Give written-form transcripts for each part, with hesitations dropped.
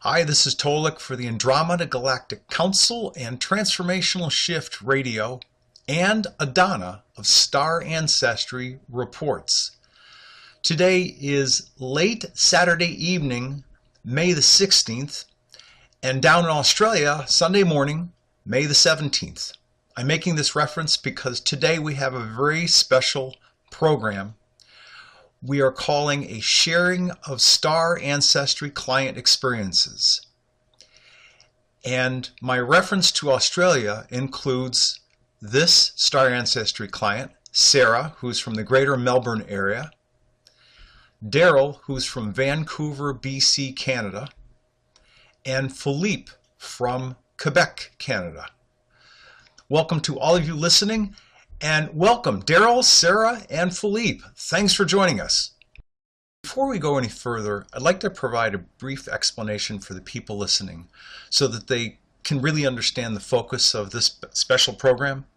Hi, this is Tolec for the Andromeda Galactic Council and Transformational Shift Radio and Adona of StarAncestry reports. Today is late Saturday evening, May the 16th, and down in Australia, Sunday morning, May the 17th. I'm making this reference because today we have a very special program we are calling a Sharing of StarAncestry Client Experiences. And my reference to Australia includes this StarAncestry client, Sarah, who's from the greater Melbourne area, Darrell, who's from Vancouver, BC, Canada, and Philippe from Quebec, Canada. Welcome to all of you listening. And welcome, Darrell, Sarah, and Philippe. Thanks for joining us. Before we go any further, I'd like to provide a brief explanation for the people listening so that they can really understand the focus of this special program.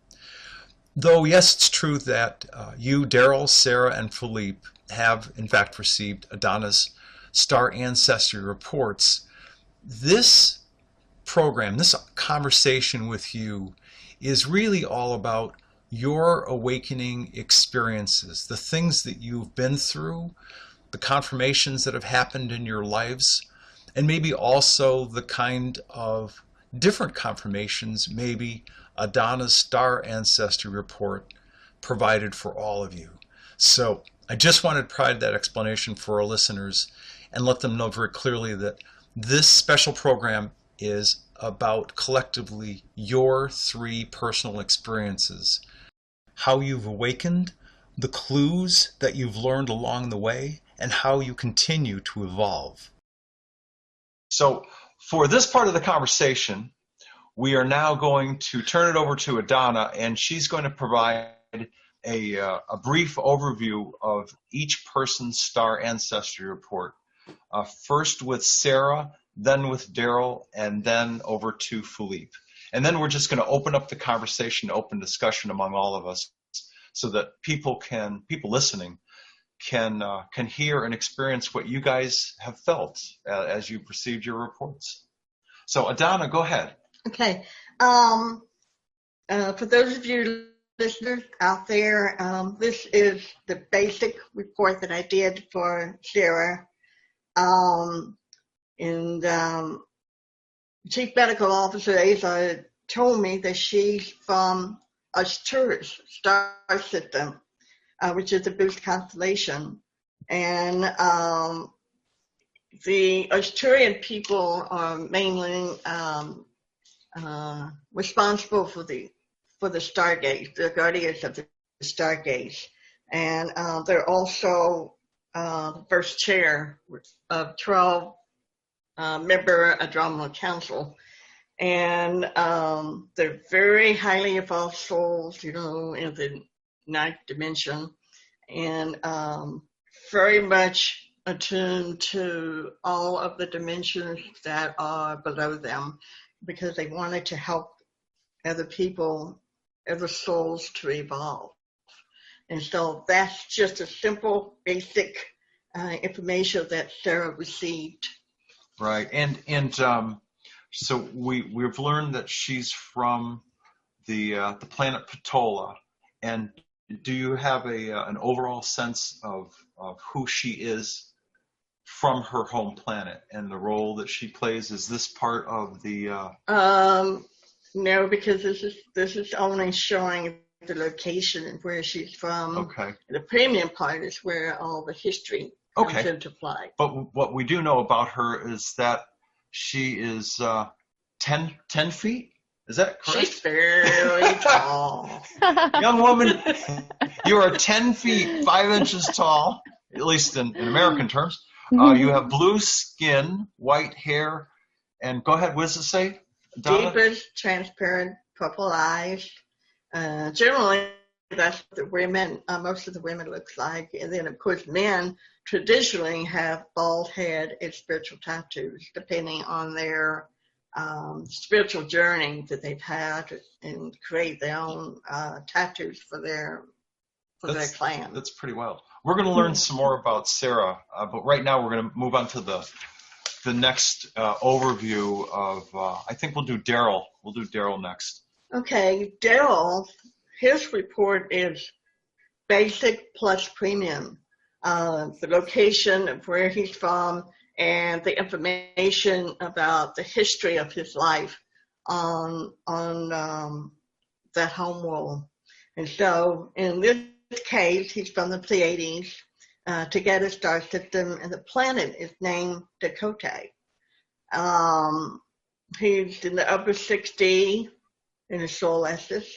Though, yes, it's true that you, Darrell, Sarah, and Philippe have, in fact, received Adona's StarAncestry reports, this program, this conversation with you is really all about your awakening experiences, the things that you've been through, the confirmations that have happened in your lives, and maybe also the kind of different confirmations maybe Adona's StarAncestry report provided for all of you. So I just wanted to provide that explanation for our listeners and let them know very clearly that this special program is about collectively your three personal experiences, how you've awakened, the clues that you've learned along the way, and how you continue to evolve. So for this part of the conversation, we are now going to turn it over to Adona, and she's going to provide a brief overview of each person's StarAncestry report. First with Sarah, then with Darrell, and then over to Philippe. And then we're just going to open up the conversation, open discussion among all of us, so that people listening can hear and experience what you guys have felt as you've received your reports. So Adona, go ahead. Okay. For those of you listeners out there, this is the basic report that I did for Sarah. Chief Medical Officer Asa told me that she's from Arcturus star system, which is a boost constellation. And the Arcturian people are mainly responsible for the stargates, the guardians of the stargates. And they're also the first chair of 12 member Andromeda Council, and they're very highly evolved souls, in the ninth dimension, and very much attuned to all of the dimensions that are below them, because they wanted to help other people, other souls to evolve. And so that's just a simple, basic information that Sarah received. Right, and so we've learned that she's from the planet Patola, and do you have an overall sense of who she is from her home planet and the role that she plays? Is this part of the? No, because this is only showing the location and where she's from. Okay. The premium part is where all the history comes into play. But what we do know about her is that she is 10 feet. Is that correct? She's very tall. Young woman, you are 10 feet, 5 inches tall, at least in American terms. You have blue skin, white hair, And go ahead, what does it say, Donna? Deepest, transparent purple eyes. Generally, that's what the women, most of the women looks like. And then, of course, men traditionally have bald head and spiritual tattoos, depending on their spiritual journey that they've had, and create their own tattoos for their clan. That's pretty wild. We're going to learn some more about Sarah, but right now we're going to move on to the next overview of, I think we'll do Darrell. We'll do Darrell next. Okay, Darrell, his report is basic plus premium. The location of where he's from and the information about the history of his life on that home world. And so in this case, he's from the Pleiades, Together star system, and the planet is named Dakota. He's in the upper 60 in his soul essence.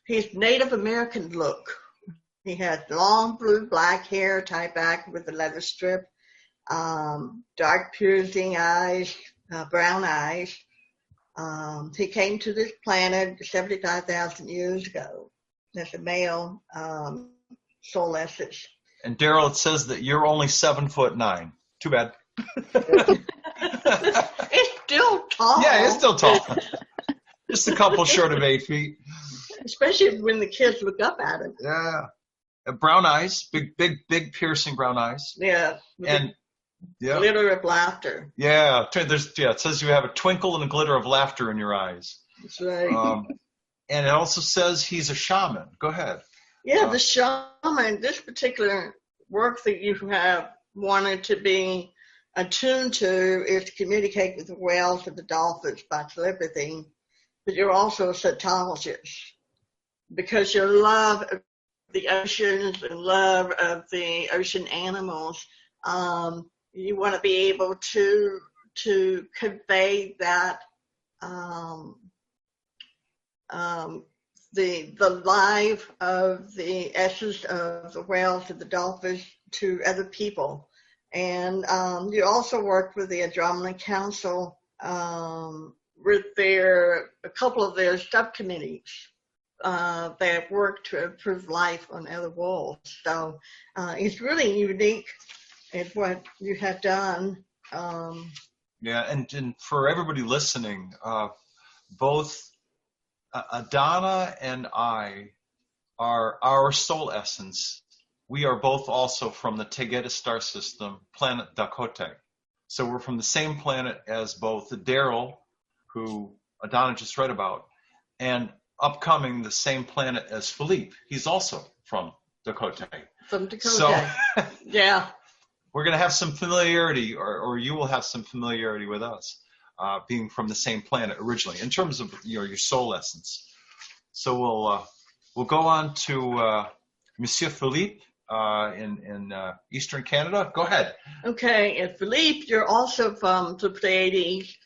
He's Native American look. He has long blue black hair tied back with a leather strip, dark piercing eyes, brown eyes. He came to this planet 75,000 years ago. That's a male soul essence. And Darrell, it says that you're only 7'9". Too bad. It's still tall. Yeah, it's still tall. Just a couple short of 8 feet. Especially when the kids look up at him. Yeah. Brown eyes, big piercing brown eyes. Yeah. And yeah. Glitter of laughter. Yeah. It says you have a twinkle and a glitter of laughter in your eyes. That's right. And it also says he's a shaman. Go ahead. Yeah, the shaman, this particular work that you have wanted to be attuned to is to communicate with the whales and the dolphins by telepathy, but you're also a cytologist because your love of the oceans and love of the ocean animals, you want to be able to convey that the life of the essence of the whales and the dolphins to other people. And you also worked with the Andromeda Council with a couple of their subcommittees that work to improve life on other worlds. So it's really unique in what you have done. Yeah, and for everybody listening, both Adona and I are our soul essence. We are both also from the Tegeta star system, planet Dakota. So we're from the same planet as both Darrell, who Adona just read about, and upcoming the same planet as Philippe. He's also from Dakota. From Dakota. So yeah. We're going to have some familiarity, or you will have some familiarity with us, being from the same planet originally, in terms of your soul essence. So we'll go on to Monsieur Philippe in Eastern Canada. Go ahead. Okay, and Philippe, you're also from the Pleiades,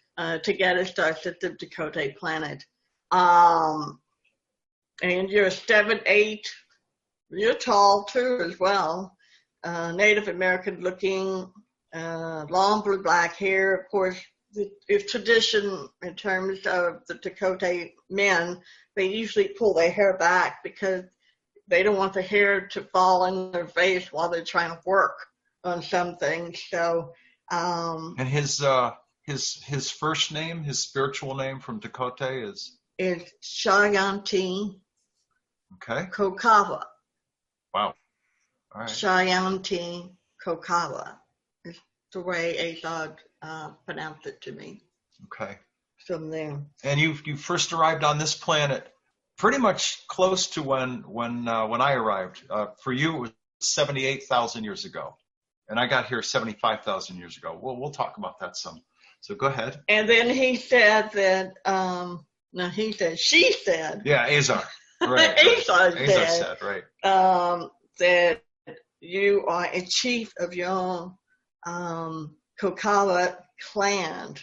Together star system, Dakota planet. And you're 7'8". You're tall too as well. Native American looking, long blue black hair. Of course, it's tradition in terms of the Dakota men. They usually pull their hair back because they don't want the hair to fall in their face while they're trying to work on something. So, and his first name, his spiritual name from Dakota is Shayanti. Okay. Kokawa. Wow. All right. Shayanti Kokawa is the way Azad pronounced it to me. Okay. From there. And you first arrived on this planet pretty much close to when I arrived. For you, it was 78,000 years ago, and I got here 75,000 years ago. We'll talk about that some. So go ahead. And then he said that. She said. Yeah, Azar. Right. Azar said right. That you are a chief of your Kokawa clan,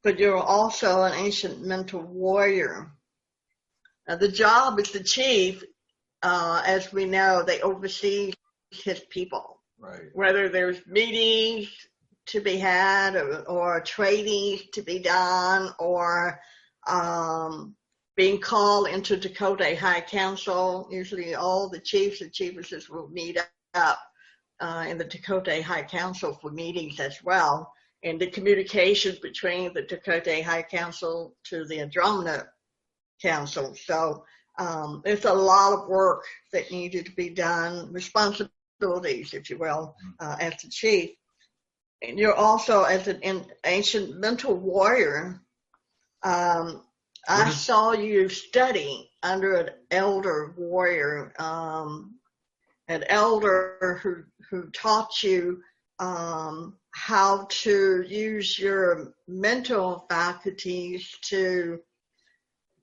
but you're also an ancient mental warrior. The job as the chief, as we know, they oversee his people. Right. Whether there's meetings to be had, or trainings to be done, or being called into Dakota High Council. Usually all the chiefs and chiefesses will meet up in the Dakota High Council for meetings as well. And the communications between the Dakota High Council to the Andromeda Council. So there's a lot of work that needed to be done, responsibilities, if you will, as the chief. And you're also, as an ancient mental warrior, I saw you study under an elder warrior, an elder who taught you how to use your mental faculties to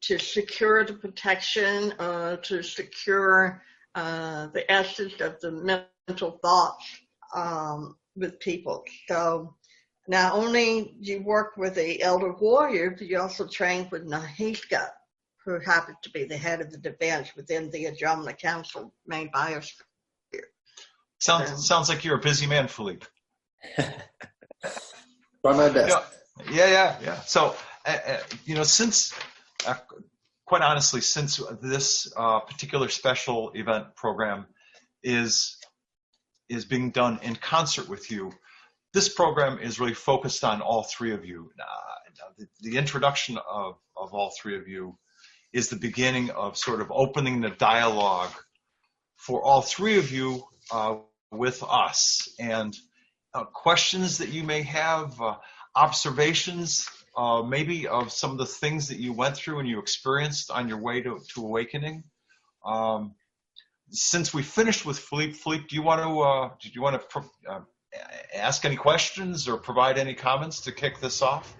secure the protection, to secure the essence of the mental thoughts with people. So not only do you work with the elder warrior, but you also train with Nahiska, who happens to be the head of the defense within the Andromeda Council main biosphere. Sounds like you're a busy man, Philippe. Try my best. Yeah. So, since, quite honestly, since this particular special event program is being done in concert with you, this program is really focused on all three of you. The introduction of all three of you is the beginning of sort of opening the dialogue for all three of you with us. And questions that you may have, observations maybe of some of the things that you went through and you experienced on your way to awakening. Since we finished with Philippe, do you want to ask any questions or provide any comments to kick this off?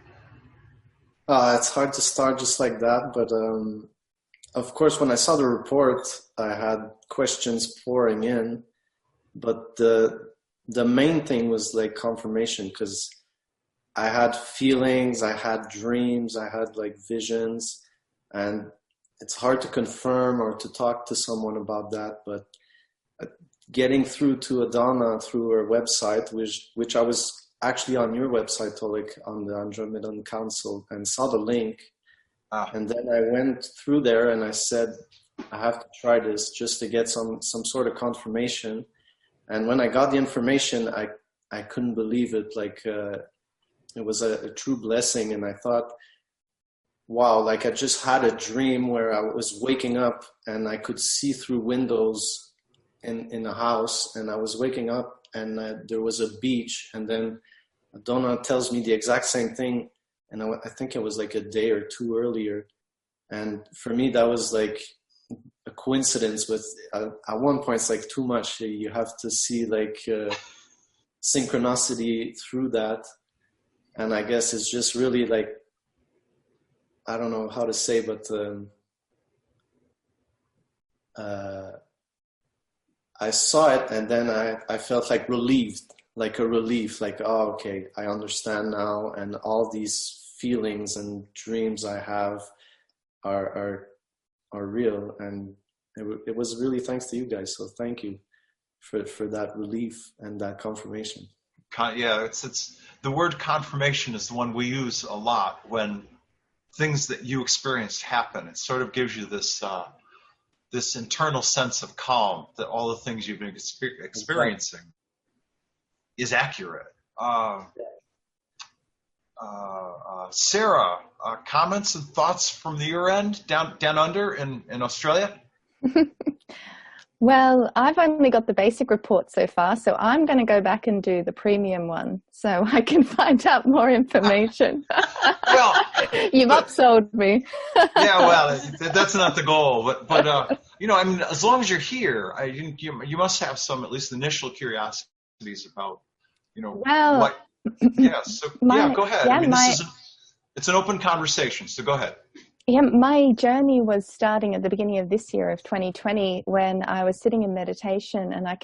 It's hard to start just like that, but of course, when I saw the report, I had questions pouring in, but the main thing was like confirmation, because I had feelings, I had dreams, I had like visions, and it's hard to confirm or to talk to someone about that, but getting through to Adona through her website, which I was actually on your website, Tolec, on the Andromedan Council, and saw the link. And then I went through there and I said, I have to try this just to get some sort of confirmation. And when I got the information, I couldn't believe it. Like, it was a true blessing. And I thought, wow, like I just had a dream where I was waking up and I could see through windows in a house, and I was waking up and there was a beach, and then Adona tells me the exact same thing, and I think it was like a day or two earlier, and for me that was like a coincidence. With at one point it's like too much. You have to see like synchronicity through that, and I guess it's just really like, I don't know how to say, but I saw it, and then I felt like relieved, like a relief, like, oh, okay, I understand now, and all these feelings and dreams I have are real, and it was really thanks to you guys. So thank you for that relief and that confirmation. Yeah, it's the word confirmation is the one we use a lot when things that you experienced happen. It sort of gives you this this internal sense of calm that all the things you've been experiencing is accurate. Sarah, comments and thoughts from your end down under in Australia? Well, I've only got the basic report so far, so I'm going to go back and do the premium one so I can find out more information. Well, you've upsold me. Yeah, well, that's not the goal, but I mean, as long as you're here, you must have some at least initial curiosities about, well, what. Yeah, so go ahead. Yeah, I mean, it's an open conversation, so go ahead. Yeah, my journey was starting at the beginning of this year of 2020 when I was sitting in meditation and I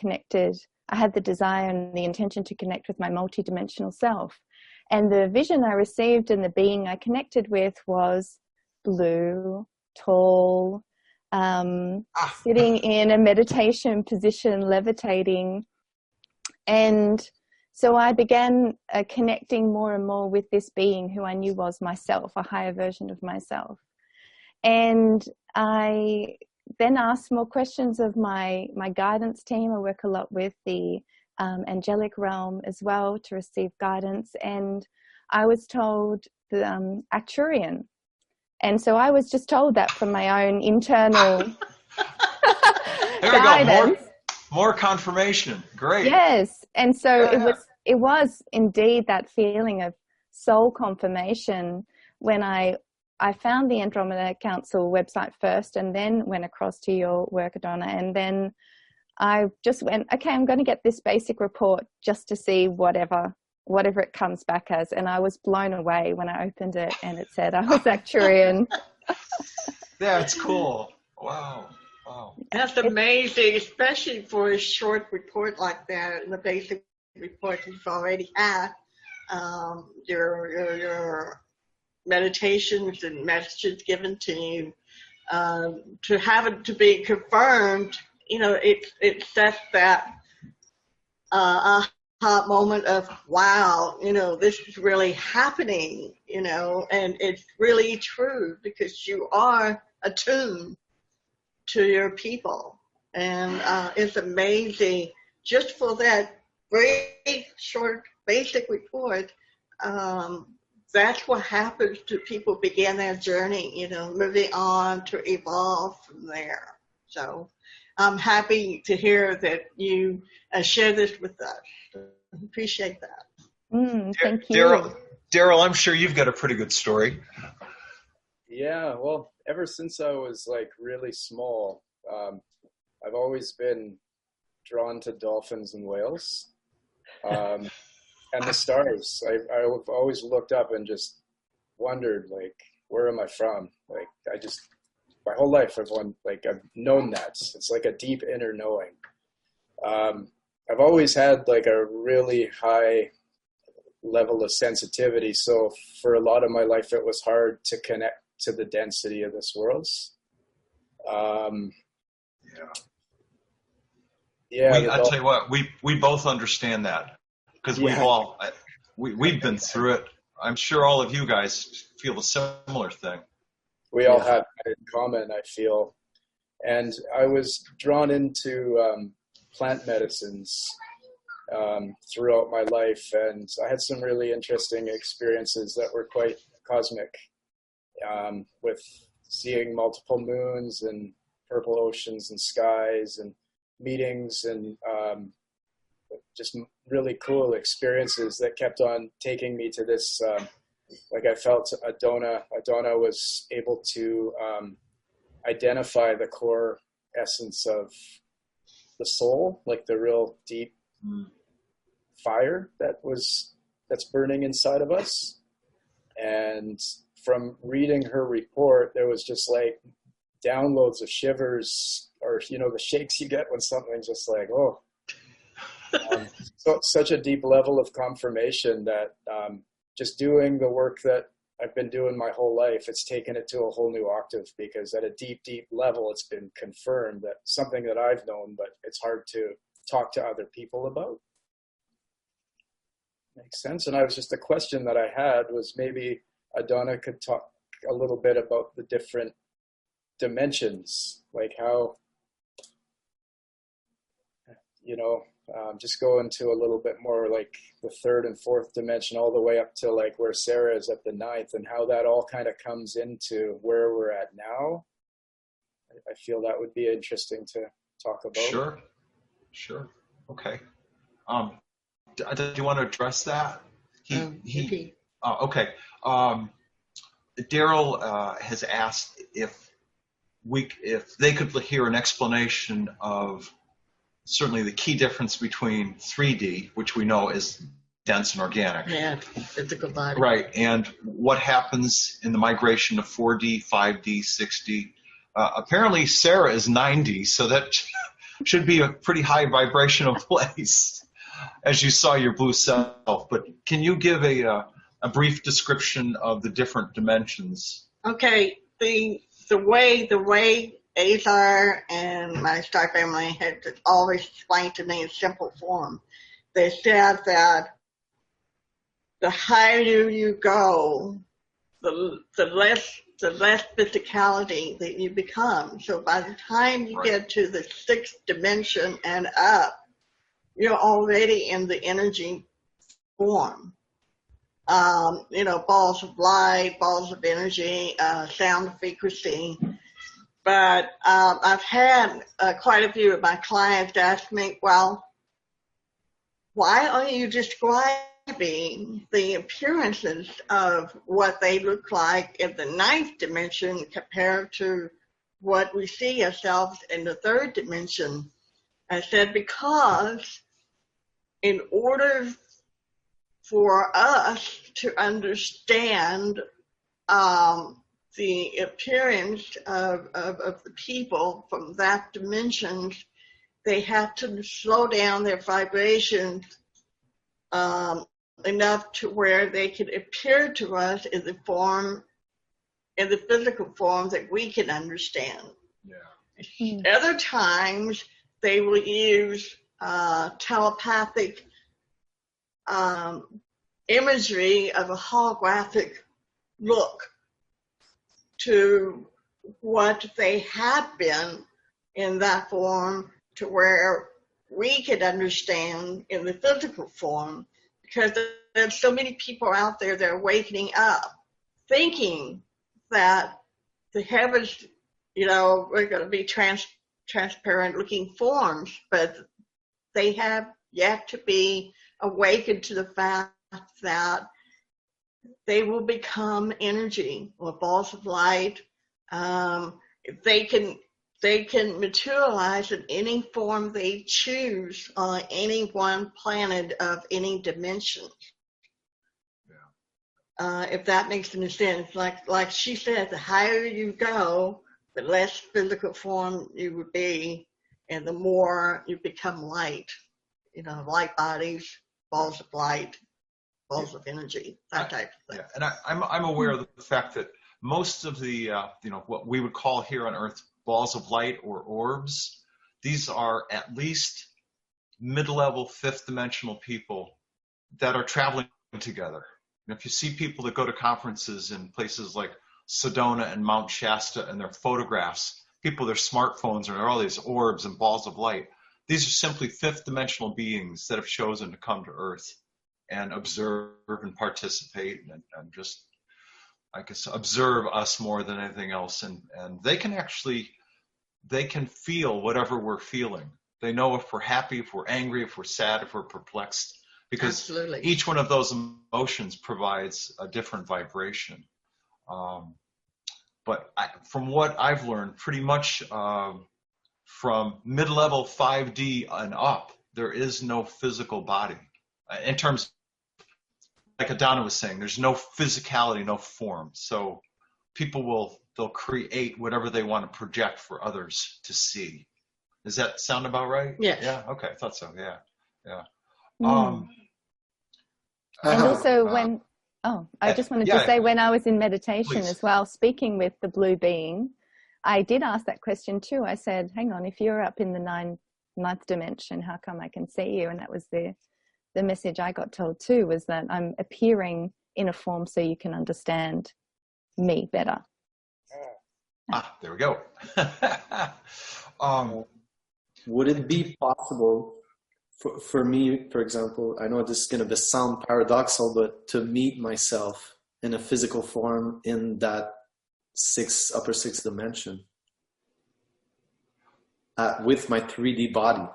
had the desire and the intention to connect with my multidimensional self. And the vision I received and the being I connected with was blue, tall, sitting in a meditation position, levitating. And So I began connecting more and more with this being who I knew was myself, a higher version of myself. And I then asked more questions of my guidance team. I work a lot with the angelic realm as well to receive guidance. And I was told the Acturian. And so I was just told that from my own internal There we guidance. go. More confirmation. Great. Yes. And so Yeah. it was indeed that feeling of soul confirmation when I found the Andromeda Council website first and then went across to your work, Adona. And then I just went, okay, I'm going to get this basic report just to see whatever it comes back as. And I was blown away when I opened it and it said I was Acturian. That's cool. Wow. Wow. That's amazing, especially for a short report like that. The basic report you've already had, your meditations and messages given to you, to have it to be confirmed. It sets that aha moment of, wow, this is really happening, and it's really true because you are attuned to your people. And it's amazing just for that very short basic report. That's what happens to people begin their journey, moving on to evolve from there. So I'm happy to hear that you share this with us. Appreciate that. Thank you. Darrell, I'm sure you've got a pretty good story. Yeah, well, ever since I was like really small, I've always been drawn to dolphins and whales, and the stars. I've always looked up and just wondered, like, where am I from? Like, my whole life I've known that. It's like a deep inner knowing. I've always had like a really high level of sensitivity. So for a lot of my life, it was hard to connect to the density of this world. I'll tell you what, we both understand that because we've been through it. I'm sure all of you guys feel a similar thing. We all have that in common, I feel. And I was drawn into plant medicines throughout my life, and I had some really interesting experiences that were quite cosmic, with seeing multiple moons and purple oceans and skies and meetings and just really cool experiences that kept on taking me to this, like I felt Adona was able to identify the core essence of the soul, like the real deep fire that's burning inside of us. And from reading her report, there was just like downloads of shivers, or the shakes you get when something's just like, oh. So such a deep level of confirmation that just doing the work that I've been doing my whole life, it's taken it to a whole new octave, because at a deep, deep level, it's been confirmed that something that I've known, but it's hard to talk to other people about. Makes sense. And the question that I had was, maybe Adona could talk a little bit about the different dimensions, like how, just go into a little bit more like the third and fourth dimension, all the way up to like where Sarah is at the ninth, and how that all kind of comes into where we're at now. I feel that would be interesting to talk about. Sure. Okay. Do you want to address that? Okay. Darrell has asked if they could hear an explanation of certainly the key difference between 3D, which we know is dense and organic. Yeah, physical body. Right, and what happens in the migration of 4D, 5D, 6D. Apparently Sarah is 9D, so that should be a pretty high vibrational place, as you saw your blue self. But can you give a brief description of the different dimensions? Okay, the way Azar and my star family had always explained to me in simple form they said that the higher you go, the less physicality that you become. So by the time you get to the 6th dimension and up, you're already in the energy form. Balls of light, balls of energy, sound frequency. But I've had quite a few of my clients ask me, well, why are you describing the appearances of what they look like in the 9th dimension compared to what we see ourselves in the 3rd dimension? I said, because in order for us to understand the appearance of the people from that dimension, they have to slow down their vibrations enough to where they can appear to us in the physical form that we can understand. Yeah. Other times they will use telepathic imagery of a holographic look to what they have been in that form, to where we could understand in the physical form, because there's so many people out there that are waking up thinking that the heavens, we're going to be transparent looking forms, but they have yet to be awakened to the fact that they will become energy or balls of light. They can materialize in any form they choose on any one planet of any dimension. Yeah. If that makes any sense, like she said, the higher you go, the less physical form you would be, and the more you become light. Light bodies, balls of light, balls of energy, that type of thing. Yeah. And I'm aware of the fact that most of the what we would call here on Earth balls of light or orbs, these are at least mid-level 5th dimensional people that are traveling together. And if you see people that go to conferences in places like Sedona and Mount Shasta and their photographs, people with their smartphones or all these orbs and balls of light, these are simply 5th dimensional beings that have chosen to come to Earth and observe and participate and just, I guess, observe us more than anything else. And they can feel whatever we're feeling. They know if we're happy, if we're angry, if we're sad, if we're perplexed, because Absolutely. Each one of those emotions provides a different vibration. But from what I've learned, pretty much from mid-level 5D and up, there is no physical body. In terms, like Adona was saying, there's no physicality, no form. So people they'll create whatever they want to project for others to see. Does that sound about right? Yes. Yeah. Okay. I thought so. Yeah. Yeah. And also I just wanted to say, when I was in meditation Please. as well, speaking with the blue being, I did ask that question too. I said, hang on, if you're up in the 9th dimension, how come I can see you? And that was the message I got told too, was that I'm appearing in a form so you can understand me better. There we go. Would it be possible for me, for example, I know this is going to sound paradoxal, but to meet myself in a physical form in that upper 6th dimension with my 3D body?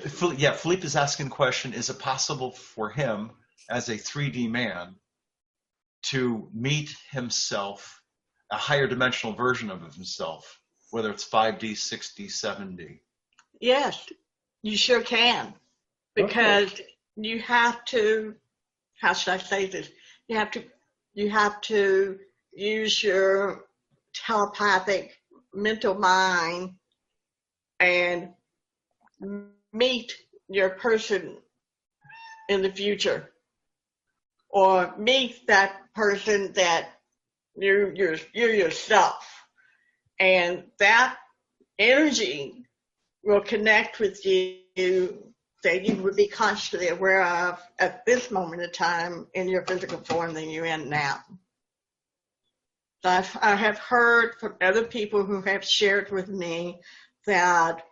Philippe is asking the question, is it possible for him as a 3D man to meet himself, a higher dimensional version of himself, whether it's 5D, 6D, 7D? Yes, you sure can. Because you have to, how should I say this? You have to use your telepathic mental mind and meet your person in the future, or meet that person that you're yourself, and that energy will connect with you that you would be consciously aware of at this moment in time in your physical form that you're in now. I have heard from other people who have shared with me that,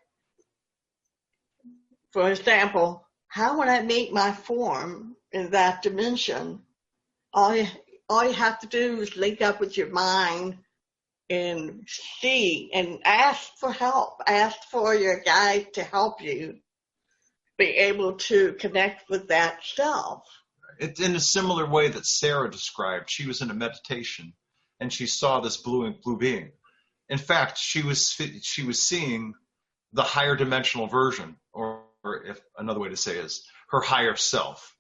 for example, how would I meet my form in that dimension? All you have to do is link up with your mind and see and ask for help. Ask for your guide to help you be able to connect with that self. It's in a similar way that Sarah described. She was in a meditation and she saw this blue being. In fact, she was seeing the higher dimensional version, or if another way to say is her higher self.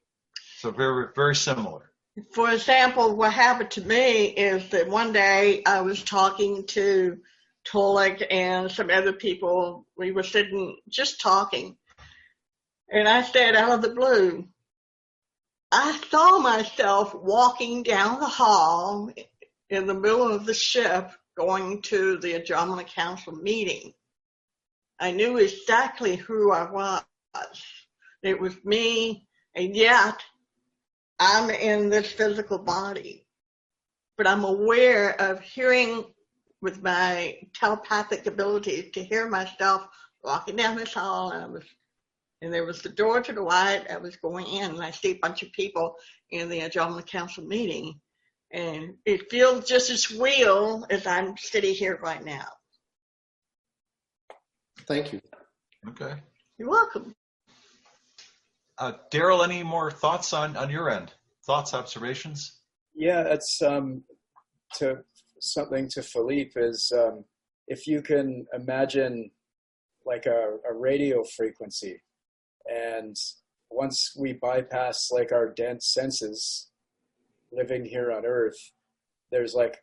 So very, very similar. For example, what happened to me is that one day I was talking to Tolec and some other people. We were sitting just talking. And I said out of the blue, I saw myself walking down the hall in the middle of the ship going to the Andromeda Council meeting. I knew exactly who I was. It was me, and yet I'm in this physical body. But I'm aware of hearing with my telepathic abilities to hear myself walking down this hall, and there was the door to the right. I was going in, and I see a bunch of people in the Andromeda Council meeting. And it feels just as real as I'm sitting here right now. Thank you. Okay. You're welcome. Darrell, any more thoughts on your end? Thoughts, observations? Yeah, that's to something to Philippe is if you can imagine like a radio frequency, and once we bypass like our dense senses living here on Earth, there's like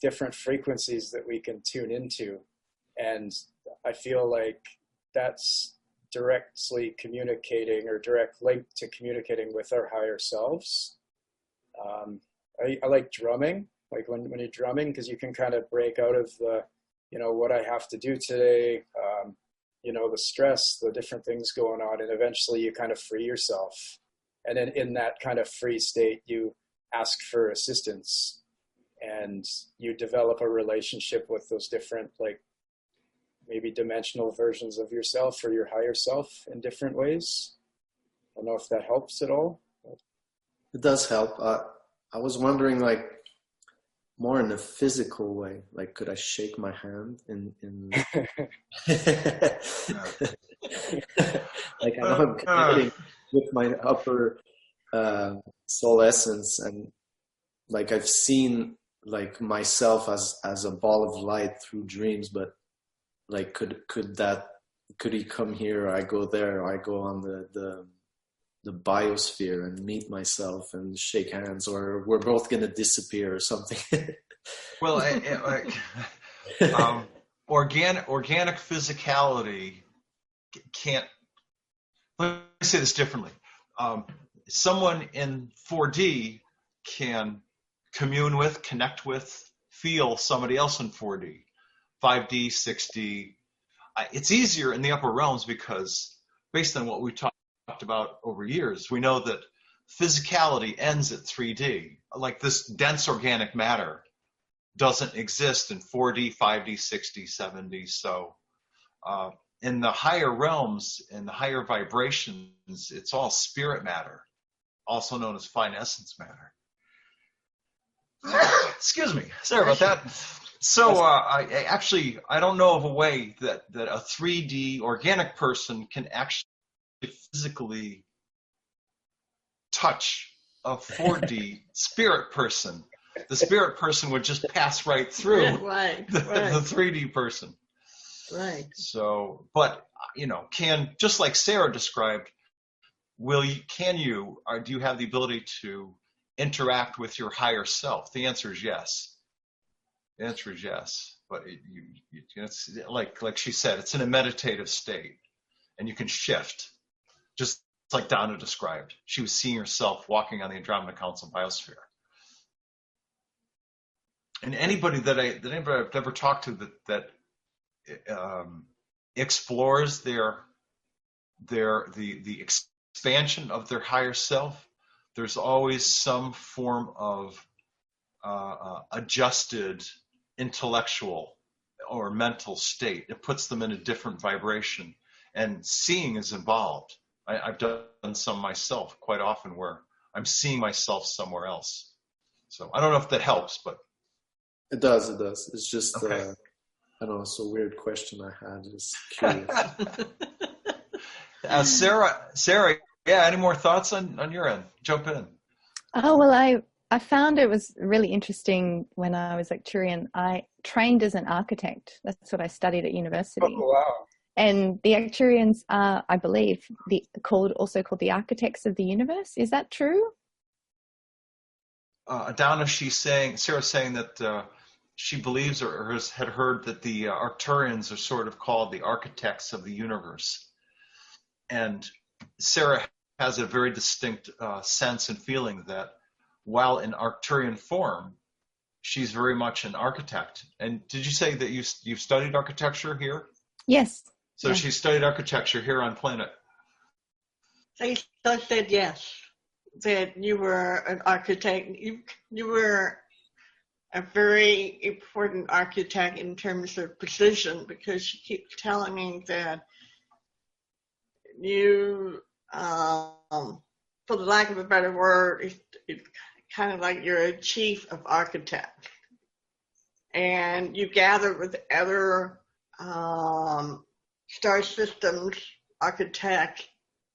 different frequencies that we can tune into, and I feel like that's directly communicating or direct link to communicating with our higher selves. I like drumming, like when you're drumming, because you can kind of break out of the, what I have to do today, the stress, the different things going on, and eventually you kind of free yourself. And then in that kind of free state, you ask for assistance and you develop a relationship with those different, like maybe dimensional versions of yourself or your higher self in different ways. I don't know if that helps at all. It does help. I was wondering, like, more in a physical way. Like, could I shake my hand in like, I know I'm connecting with my upper soul essence, and like I've seen like myself as a ball of light through dreams, but like could he come here, or I go there, or I go on the biosphere and meet myself and shake hands, or we're both going to disappear or something. Well, organic physicality can't, let me say this differently. Someone in 4D can commune with, connect with, feel somebody else in 4D, 5D, 6D. It's easier in the upper realms because based on what we've talked about over years, we know that physicality ends at 3D. Like this dense organic matter doesn't exist in 4D, 5D, 6D, 7D. So in the higher realms, in the higher vibrations, it's all spirit matter, also known as fine essence matter. Excuse me. Sorry about that. So I don't know of a way that a 3D organic person can actually physically touch a 4D spirit person. The spirit person would just pass right through the 3D person. Right. So, but just like Sarah described, do you have the ability to interact with your higher self? The answer is yes. The answer is yes. But it's like she said, it's in a meditative state, and you can shift, just like Donna described. She was seeing herself walking on the Andromeda Council biosphere. And anybody that I've ever talked to that explores the expansion of their higher self, there's always some form of adjusted intellectual or mental state. It puts them in a different vibration, and seeing is involved. I've done some myself quite often where I'm seeing myself somewhere else. So I don't know if that helps, but it does. It's just okay. I don't know. It's a weird question I had. Just curious. Sarah, yeah. Any more thoughts on your end? Jump in. Oh, well, I found it was really interesting when I was Arcturian. I trained as an architect. That's what I studied at university. Oh, wow. And the Arcturians are, I believe, also called the architects of the universe. Is that true? Adona, Sarah's saying that she believes or had heard that the Arcturians are sort of called the architects of the universe. And Sarah has a very distinct sense and feeling that while in Arcturian form, she's very much an architect. And did you say that you've studied architecture here? Yes. So yeah. She studied architecture here on planet. I said yes, that you were an architect. You were a very important architect in terms of precision, because she keeps telling me that you, for the lack of a better word, it's kind of like you're a chief of architects, and you gather with other star systems architects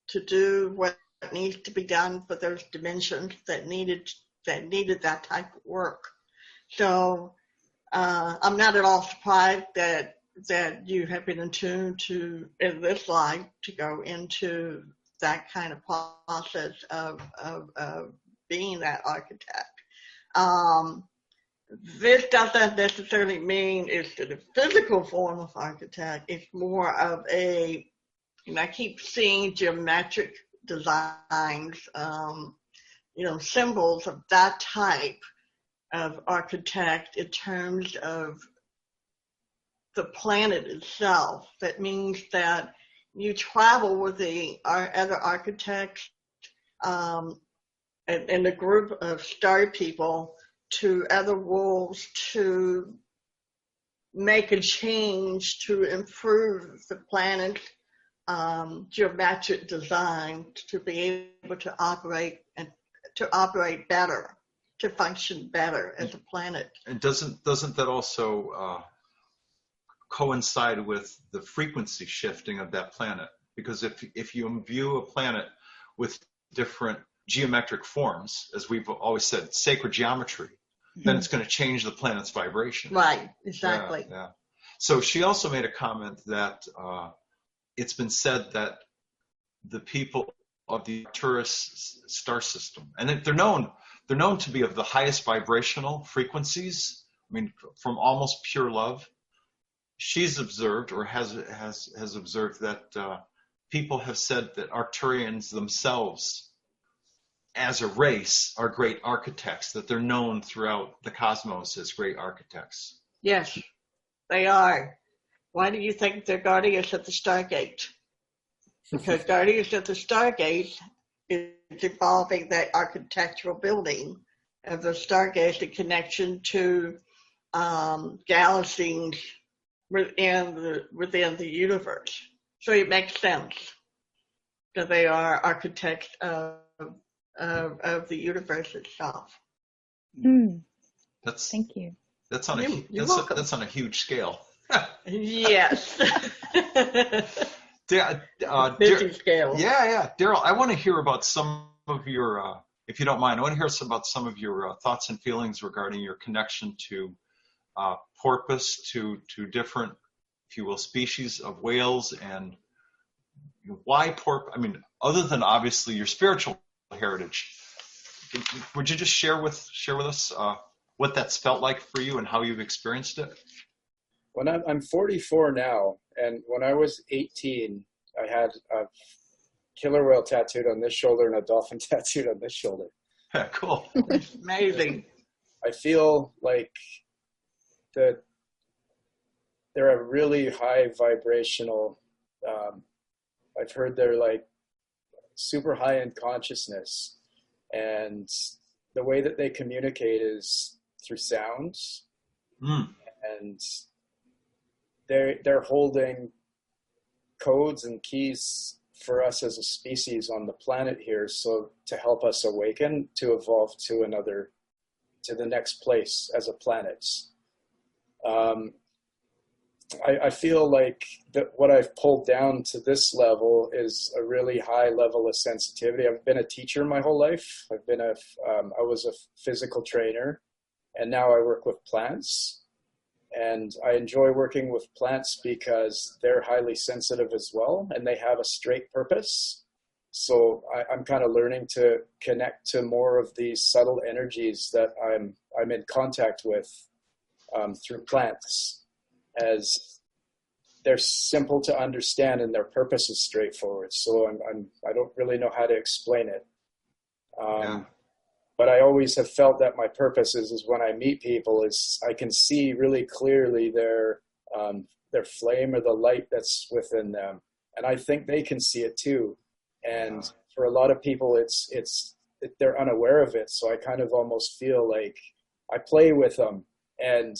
to do what needs to be done for those dimensions that needed that type of work. So I'm not at all surprised that you have been attuned to, in this life, to go into that kind of process of being that architect. This doesn't necessarily mean it's the physical form of architect. It's more of and I keep seeing geometric designs, symbols of that type of architect in terms of the planet itself. That means that you travel with our other architects and a group of star people to other worlds to make a change to improve the planet's geometric design to be able to operate better, to function better as a planet. And doesn't that also coincide with the frequency shifting of that planet? Because if you view a planet with different geometric forms, as we've always said, sacred geometry, then it's going to change the planet's vibration. Right, exactly. Yeah. So she also made a comment that it's been said that the people of the Arcturus star system, and they're known to be of the highest vibrational frequencies. I mean, from almost pure love. She's observed, or has observed, that people have said that Arcturians themselves, as a race, are great architects, that they're known throughout the cosmos as great architects. Yes, they are. Why do you think they're guardians of the Stargate? Because guardians of the Stargate is involving that architectural building of the Stargate in connection to galaxies within the universe. So it makes sense that they are architects of the universe itself. Thank you. That's on a huge scale. Yes. Busy scale. Yeah. Darrell, I want to hear about some of your, if you don't mind, I want to hear about some of your thoughts and feelings regarding your connection to porpoise, to different, if you will, species of whales, and why porpoise. I mean, other than obviously your spiritual heritage, would you just share with us what that's felt like for you and how you've experienced it? When I'm 44 now, and when I was 18, I had a killer whale tattooed on this shoulder and a dolphin tattooed on this shoulder. Yeah, cool. It's amazing. I feel like the they're a really high vibrational, I've heard they're like super high in consciousness, and the way that they communicate is through sounds. And they're holding codes and keys for us as a species on the planet here, so to help us awaken, to evolve to the next place as a planet. I feel like that what I've pulled down to this level is a really high level of sensitivity. I've been a teacher my whole life. I was a physical trainer, and now I work with plants. And I enjoy working with plants because they're highly sensitive as well, and they have a straight purpose. So I'm kind of learning to connect to more of these subtle energies that I'm in contact with through plants, as they're simple to understand and their purpose is straightforward. So I don't really know how to explain it. But I always have felt that my purpose is when I meet people, is I can see really clearly their flame or the light that's within them, and I think they can see it too. And for a lot of people, they're unaware of it. So I kind of almost feel like I play with them, and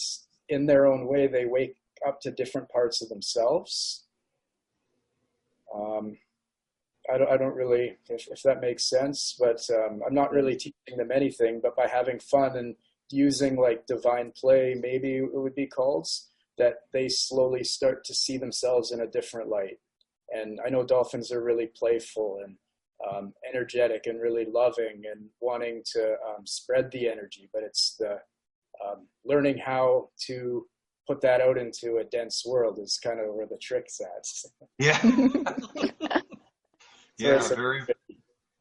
in their own way, they wake up to different parts of themselves. I don't really, if that makes sense, but I'm not really teaching them anything, but by having fun and using like divine play, maybe it would be called, that they slowly start to see themselves in a different light. And I know dolphins are really playful and energetic and really loving and wanting to spread the energy, but it's the learning how to put that out into a dense world is kind of where the trick's at. Yeah. Yeah, So very,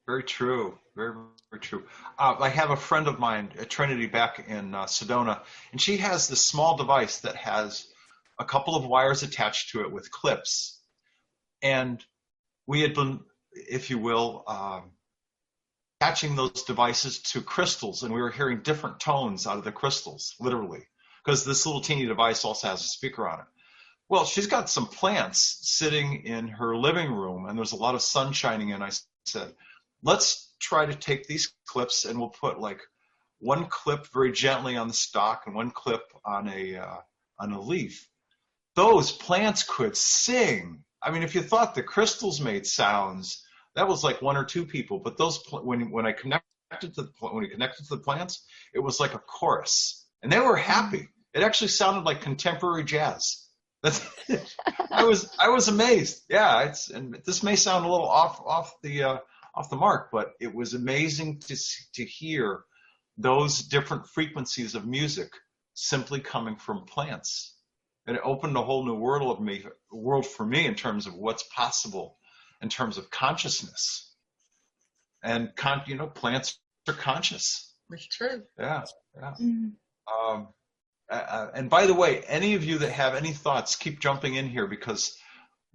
very true. Very, very true. I have a friend of mine at Trinity back in Sedona, and she has this small device that has a couple of wires attached to it with clips. And we had been, if you will, attaching those devices to crystals, and we were hearing different tones out of the crystals, literally, because this little teeny device also has a speaker on it. Well, she's got some plants sitting in her living room, and there's a lot of sun shining in. I said, let's try to take these clips, and we'll put like one clip very gently on the stalk and one clip on a leaf. Those plants could sing. I mean, if you thought the crystals made sounds, that was like one or two people. But those, when I connected to the plants, it was like a chorus, and they were happy. It actually sounded like contemporary jazz. I was amazed. Yeah, and this may sound a little off the mark, but it was amazing to hear those different frequencies of music simply coming from plants, and it opened a whole new world for me in terms of what's possible in terms of consciousness. And plants are conscious. It's true. Yeah. And by the way, any of you that have any thoughts, keep jumping in here, because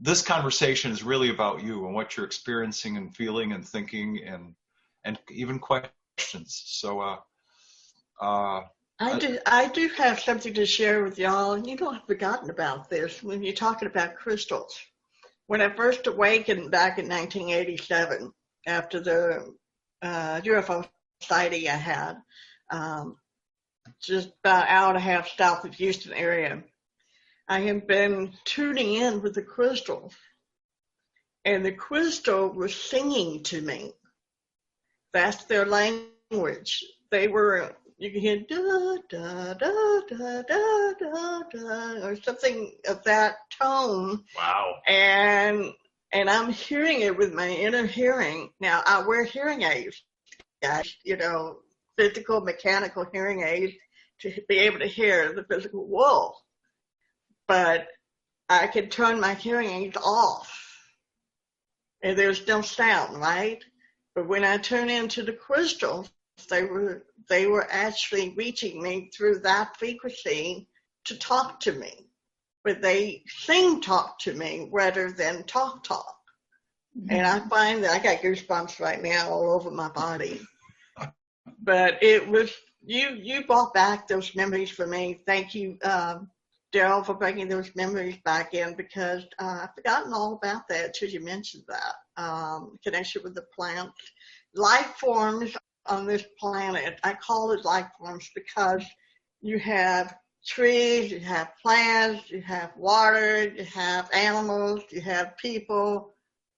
this conversation is really about you and what you're experiencing and feeling and thinking and even questions. So I do have something to share with y'all, and you don't have forgotten about this when you're talking about crystals. When I first awakened back in 1987, after the UFO sighting I had, just about an hour and a half south of Houston area, I have been tuning in with the crystals, and the crystal was singing to me. That's their language. They were, you can hear da da da da da da da, or something of that tone. wow. And I'm hearing it with my inner hearing. Now I wear hearing aids, guys. Physical, mechanical hearing aids to be able to hear the physical world. But I could turn my hearing aids off and there's no sound, right? But when I turn into the crystals, they were actually reaching me through that frequency to talk to me. But they sing talk to me rather than talk. Mm-hmm. And I find that I got goosebumps right now all over my body. But it was, you brought back those memories for me. Thank you, Darrell, for bringing those memories back in, because I've forgotten all about that until you mentioned that. Connection with the plants. Life forms on this planet, I call it life forms because you have trees, you have plants, you have water, you have animals, you have people.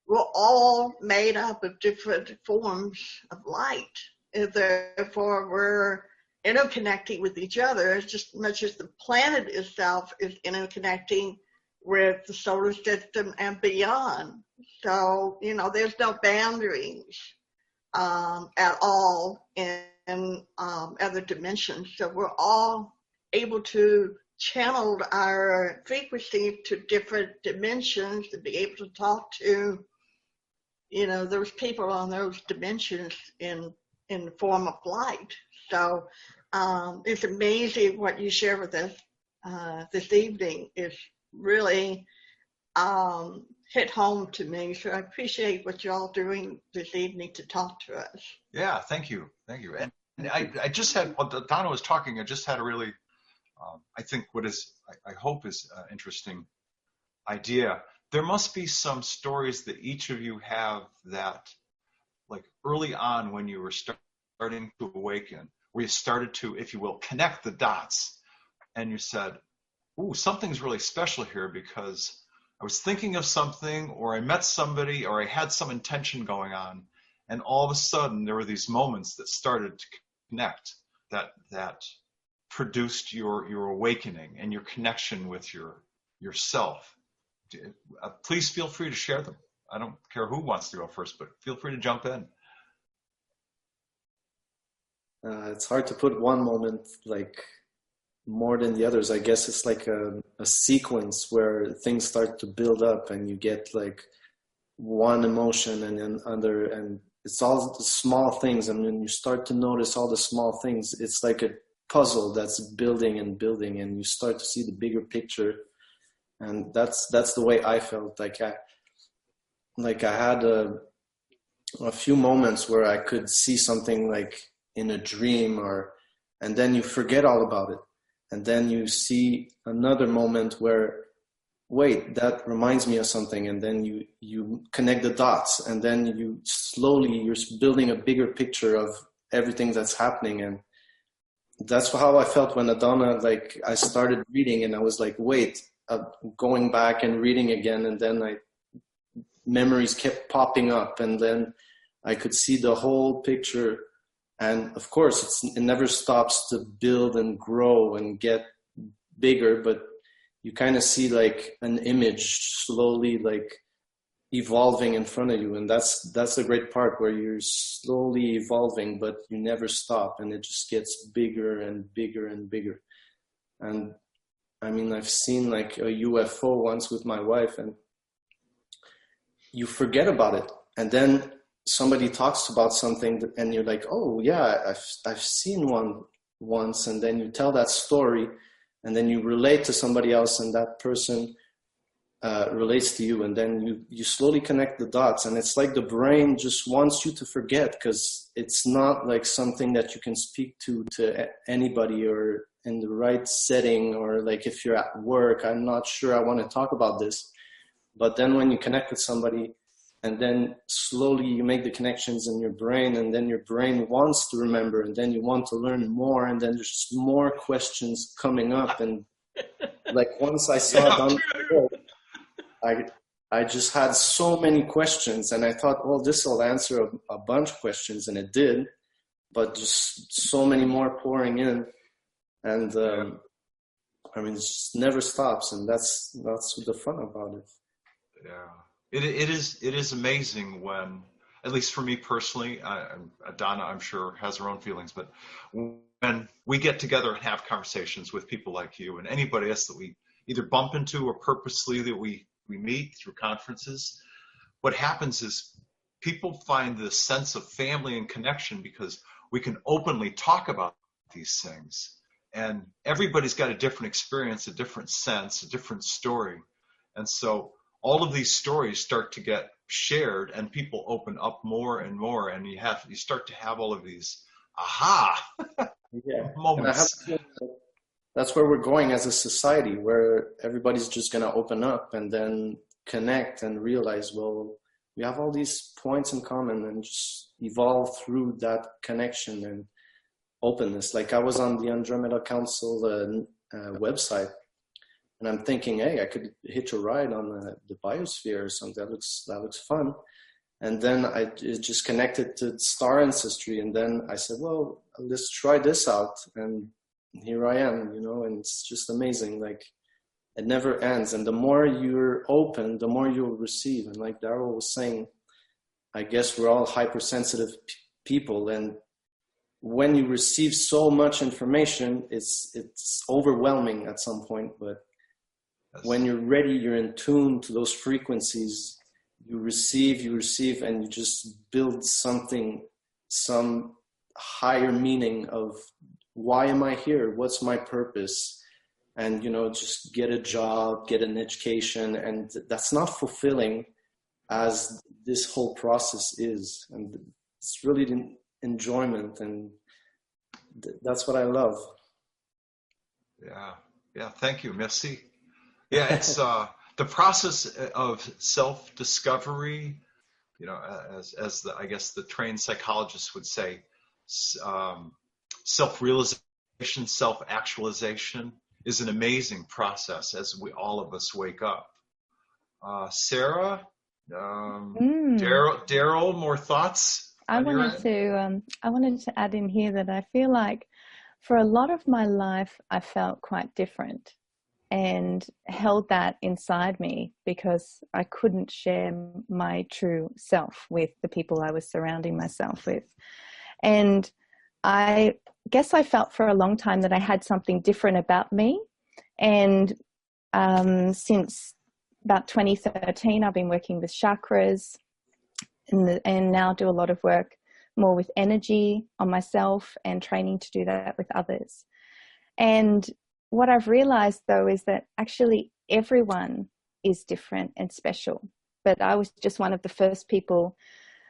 We're all made up of different forms of light. And therefore, we're interconnecting with each other just as much as the planet itself is interconnecting with the solar system and beyond. So, there's no boundaries at all in other dimensions. So we're all able to channel our frequency to different dimensions to be able to talk to, those people on those dimensions in the form of light. So it's amazing what you share with us this evening. Is really hit home to me. So I appreciate what you're all doing this evening to talk to us. Yeah, thank you. Thank you. And I just had, while Donna was talking, I just had a really, I think what is, I hope is an interesting idea. There must be some stories that each of you have that, like early on when you were starting to awaken, where you started to, if you will, connect the dots, and you said, ooh, something's really special here because I was thinking of something, or I met somebody, or I had some intention going on, and all of a sudden there were these moments that started to connect, that produced your awakening and your connection with yourself. Please feel free to share them. I don't care who wants to go first, but feel free to jump in. It's hard to put one moment like more than the others. I guess it's like a sequence where things start to build up and you get like one emotion and then other, and it's all the small things. And when you start to notice all the small things, it's like a puzzle that's building and building, and you start to see the bigger picture. And that's the way I felt. Like I had a few moments where I could see something like in a dream, and then you forget all about it. And then you see another moment where, wait, that reminds me of something. And then you connect the dots, and then you're building a bigger picture of everything that's happening. And that's how I felt when Adona, like I started reading and I was like, wait, going back and reading again. And then memories kept popping up, and then I could see the whole picture. And of course, it never stops to build and grow and get bigger, but you kind of see like an image slowly like evolving in front of you. And that's the great part, where you're slowly evolving, but you never stop, and it just gets bigger and bigger and bigger. And I mean, I've seen like a UFO once with my wife, and you forget about it. And then somebody talks about something and you're like, oh yeah, I've seen one once. And then you tell that story, and then you relate to somebody else, and that person relates to you. And then you slowly connect the dots. And it's like the brain just wants you to forget, because it's not like something that you can speak to anybody, or in the right setting, or like if you're at work, I'm not sure I want to talk about this. But then when you connect with somebody, and then slowly you make the connections in your brain, and then your brain wants to remember, and then you want to learn more, and then there's just more questions coming up. And like once I saw it on, I just had so many questions, and I thought, well, this will answer a bunch of questions, and it did, but just so many more pouring in. And I mean, it just never stops, and that's the fun about it. Yeah. It is amazing when, at least for me personally, Donna, I'm sure, has her own feelings, but when we get together and have conversations with people like you and anybody else that we either bump into or purposely that we meet through conferences, what happens is people find this sense of family and connection because we can openly talk about these things. And everybody's got a different experience, a different sense, a different story. And so all of these stories start to get shared, and people open up more and more, and you start to have all of these aha yeah. moments. that's where we're going as a society, where everybody's just going to open up and then connect and realize, well, we have all these points in common, and just evolve through that connection and openness. Like I was on the Andromeda Council website, and I'm thinking, hey, I could hitch a ride on the biosphere or something. That looks fun. And then it just connected to StarAncestry, and then I said, well, let's try this out. And here I am, and it's just amazing. Like, it never ends. And the more you're open, the more you'll receive. And like Darrell was saying, I guess we're all hypersensitive people. And when you receive so much information, it's overwhelming at some point. But when you're ready, you're in tune to those frequencies, you receive, and you just build something, some higher meaning of, why am I here? What's my purpose? And, just get a job, get an education. And that's not fulfilling as this whole process is. And it's really the enjoyment. And that's what I love. Yeah. Thank you, Merci. Yeah, it's the process of self-discovery, as I guess the trained psychologists would say, self-realization, self-actualization is an amazing process as all of us wake up. Sarah, Darrell, more thoughts? I wanted to add in here that I feel like for a lot of my life, I felt quite different and held that inside me because I couldn't share my true self with the people I was surrounding myself with. And I guess I felt for a long time that I had something different about me. And since about 2013, I've been working with chakras and now do a lot of work more with energy on myself and training to do that with others. And what I've realized, though, is that actually everyone is different and special. But I was just one of the first people,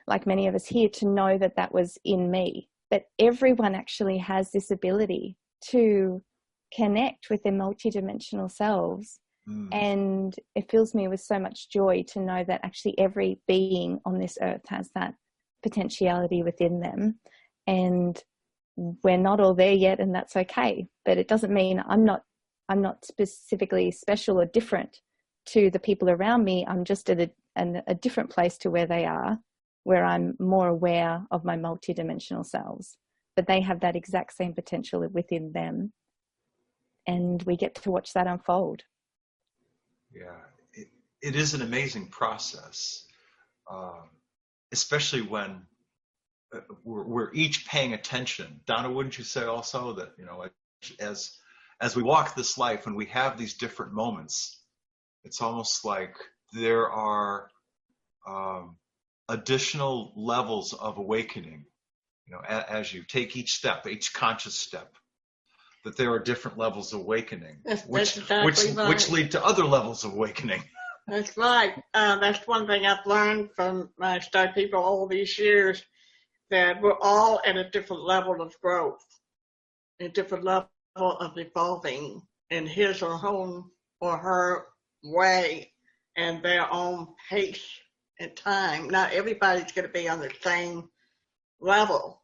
like many of us here, to know that that was in me. But everyone actually has this ability to connect with their multidimensional selves. And it fills me with so much joy to know that actually every being on this earth has that potentiality within them. And we're not all there yet, and that's okay. But it doesn't mean I'm not specifically special or different to the people around me. I'm just at a different place to where they are, where I'm more aware of my multidimensional selves. But they have that exact same potential within them, and we get to watch that unfold. Yeah, it is an amazing process, especially when we're each paying attention. Donna, wouldn't you say also that, as we walk this life and we have these different moments, it's almost like there are additional levels of awakening, as you take each step, each conscious step, that there are different levels of awakening, which lead to other levels of awakening. That's right. That's one thing I've learned from my Star people all these years, that we're all at a different level of growth, a different level of evolving in his or her way and their own pace and time. Not everybody's going to be on the same level.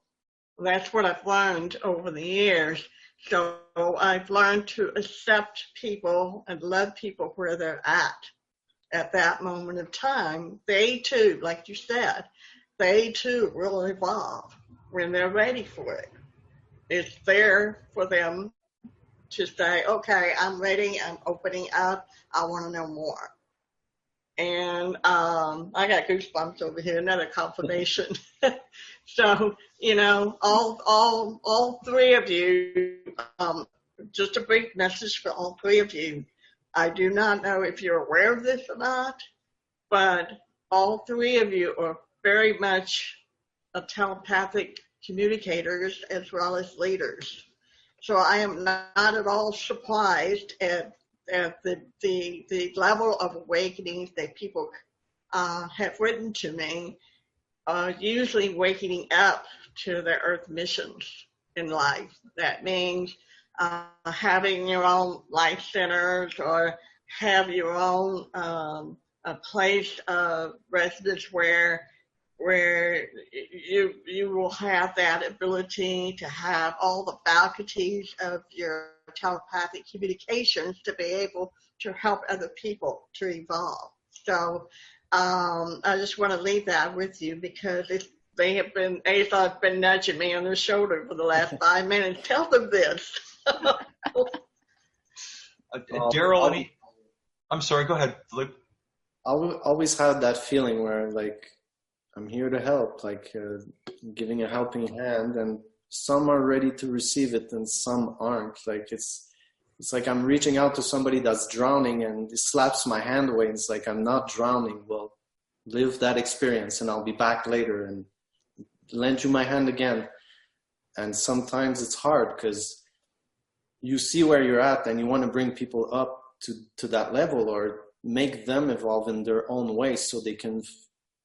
That's what I've learned over the years. So I've learned to accept people and love people where they're at that moment of time. They too, like you said, they too will evolve when they're ready for it. It's there for them to say, okay, I'm ready, I'm opening up, I want to know more. And I got goosebumps over here, another confirmation. So, all three of you, just a brief message for all three of you. I do not know if you're aware of this or not, but all three of you are very much telepathic communicators as well as leaders. So I am not at all surprised at the level of awakenings that people have written to me, usually waking up to their earth missions in life. That means having your own life centers or have your own a place of residence where you will have that ability to have all the faculties of your telepathic communications to be able to help other people to evolve. So I just want to leave that with you because Aza's been nudging me on the shoulder for the last 5 minutes. Tell them this. Darrell, I'm sorry, go ahead, Philippe. I always had that feeling where like I'm here to help, like giving a helping hand, and some are ready to receive it and some aren't. Like it's like I'm reaching out to somebody that's drowning and it slaps my hand away and it's like, I'm not drowning. Well, live that experience and I'll be back later and lend you my hand again. And sometimes it's hard because you see where you're at and you want to bring people up to that level or make them evolve in their own way so they can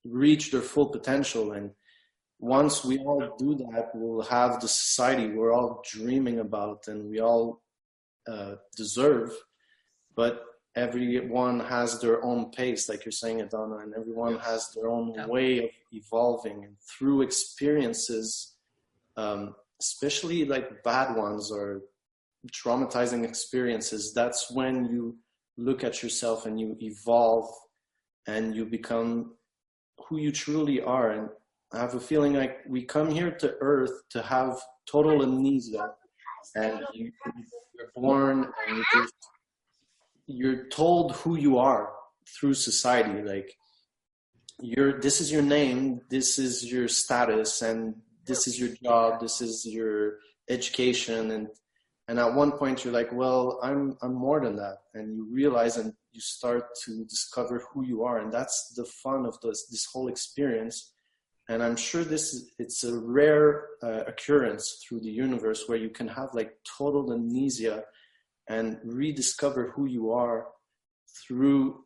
reach their full potential. And once we all do that, we'll have the society we're all dreaming about and we all deserve. But everyone has their own pace, like you're saying, Adona, and everyone has their own way of evolving. And through experiences, especially like bad ones or traumatizing experiences, that's when you look at yourself and you evolve and you become who you truly are. And I have a feeling like we come here to Earth to have total amnesia, and you're born and you're told who you are through society. Like this is your name, this is your status, and this is your job, this is your education, and at one point you're like, well, I'm more than that, and you realize and you start to discover who you are, and that's the fun of this whole experience. And I'm sure it's a rare occurrence through the universe where you can have like total amnesia and rediscover who you are through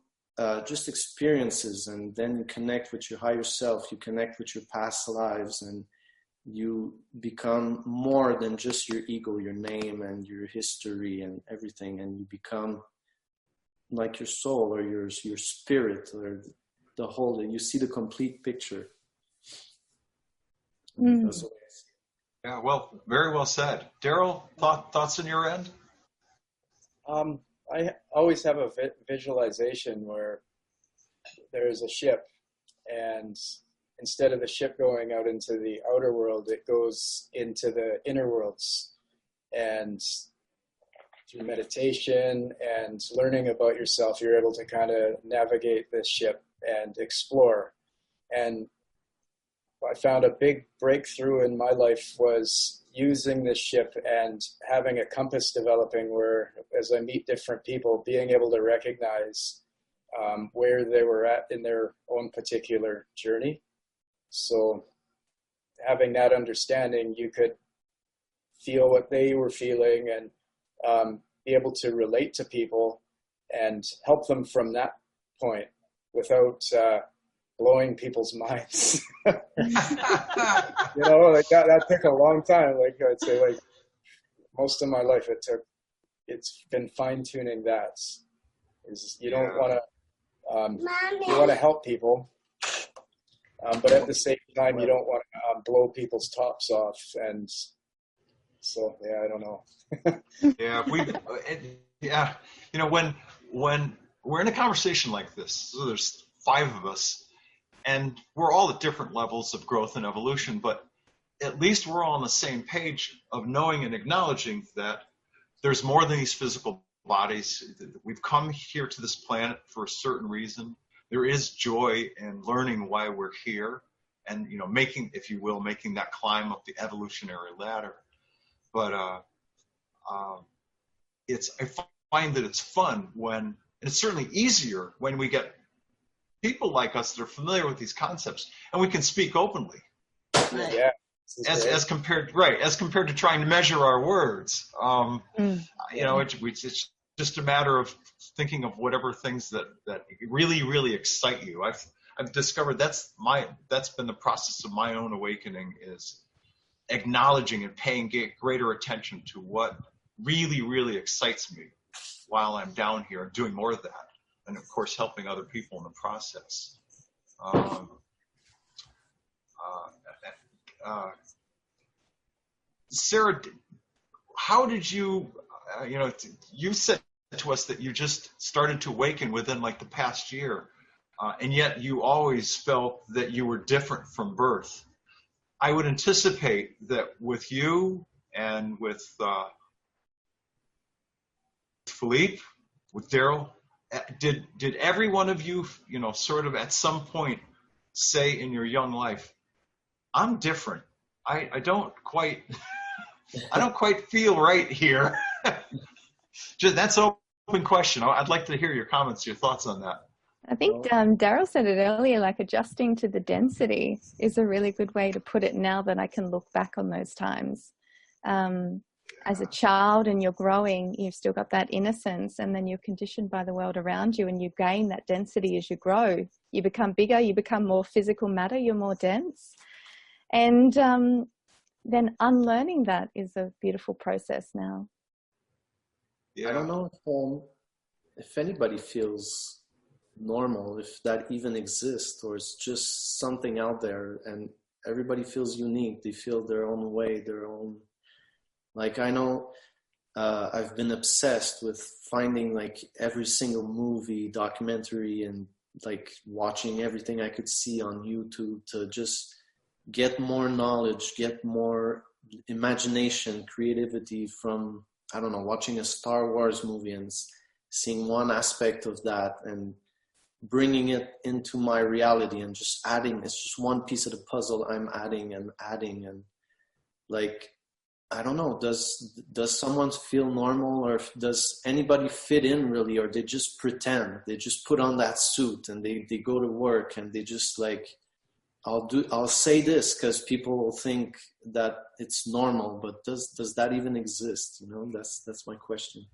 just experiences, and then you connect with your higher self, you connect with your past lives, and you become more than just your ego, your name and your history and everything, and you become like your soul or your spirit or the whole, you see the complete picture. That's what I see. Yeah, well, very well said. Darrell, thoughts on your end? I always have a visualization where there's a ship, and instead of the ship going out into the outer world, it goes into the inner worlds. And through meditation and learning about yourself, you're able to kind of navigate this ship and explore. And I found a big breakthrough in my life was using this ship and having a compass developing where, as I meet different people, being able to recognize where they were at in their own particular journey. So having that understanding, you could feel what they were feeling and be able to relate to people and help them from that point without blowing people's minds. You know, like that took a long time. Like I'd say, like most of my life, it's been fine tuning that. You don't want to, you want to help people, but at the same time, you don't want to blow people's tops off. And so, yeah, I don't know. Yeah, you know, when we're in a conversation like this, so there's 5 of us, and we're all at different levels of growth and evolution, but at least we're all on the same page of knowing and acknowledging that there's more than these physical bodies. We've come here to this planet for a certain reason. There is joy in learning why we're here and, you know, making, if you will, making that climb up the evolutionary ladder. But I find that it's fun when, and it's certainly easier when we get people like us that are familiar with these concepts and we can speak openly. Yeah. As compared to trying to measure our words. You know, it's just a matter of thinking of whatever things that really, really excite you. I've discovered that's been the process of my own awakening, is acknowledging and paying greater attention to what really, really excites me while I'm down here doing more of that. And of course, helping other people in the process. Sarah, how did you, you said to us that you just started to awaken within like the past year, and yet you always felt that you were different from birth. I would anticipate that with you and with Philippe, with Darrell, did every one of you, sort of at some point say in your young life, I'm different. I don't quite I don't quite feel right here. That's an open question. I'd like to hear your comments, your thoughts on that. I think Darrell said it earlier, like adjusting to the density is a really good way to put it now that I can look back on those times. As a child and you're growing, you've still got that innocence, and then you're conditioned by the world around you, and you gain that density as you grow. You become bigger, you become more physical matter, you're more dense. And then unlearning that is a beautiful process now. I don't know if anybody feels normal, if that even exists, or it's just something out there and everybody feels unique. They feel their own way, their own, like I know I've been obsessed with finding like every single movie, documentary, and like watching everything I could see on YouTube to just get more knowledge, get more imagination, creativity from, I don't know, watching a Star Wars movie and seeing one aspect of that and bringing it into my reality and just adding. It's just one piece of the puzzle I'm adding and like, I don't know, does someone feel normal, or does anybody fit in really, or they just pretend, they just put on that suit and they go to work and they just like, I'll say this because people will think that it's normal, but does that even exist? That's my question.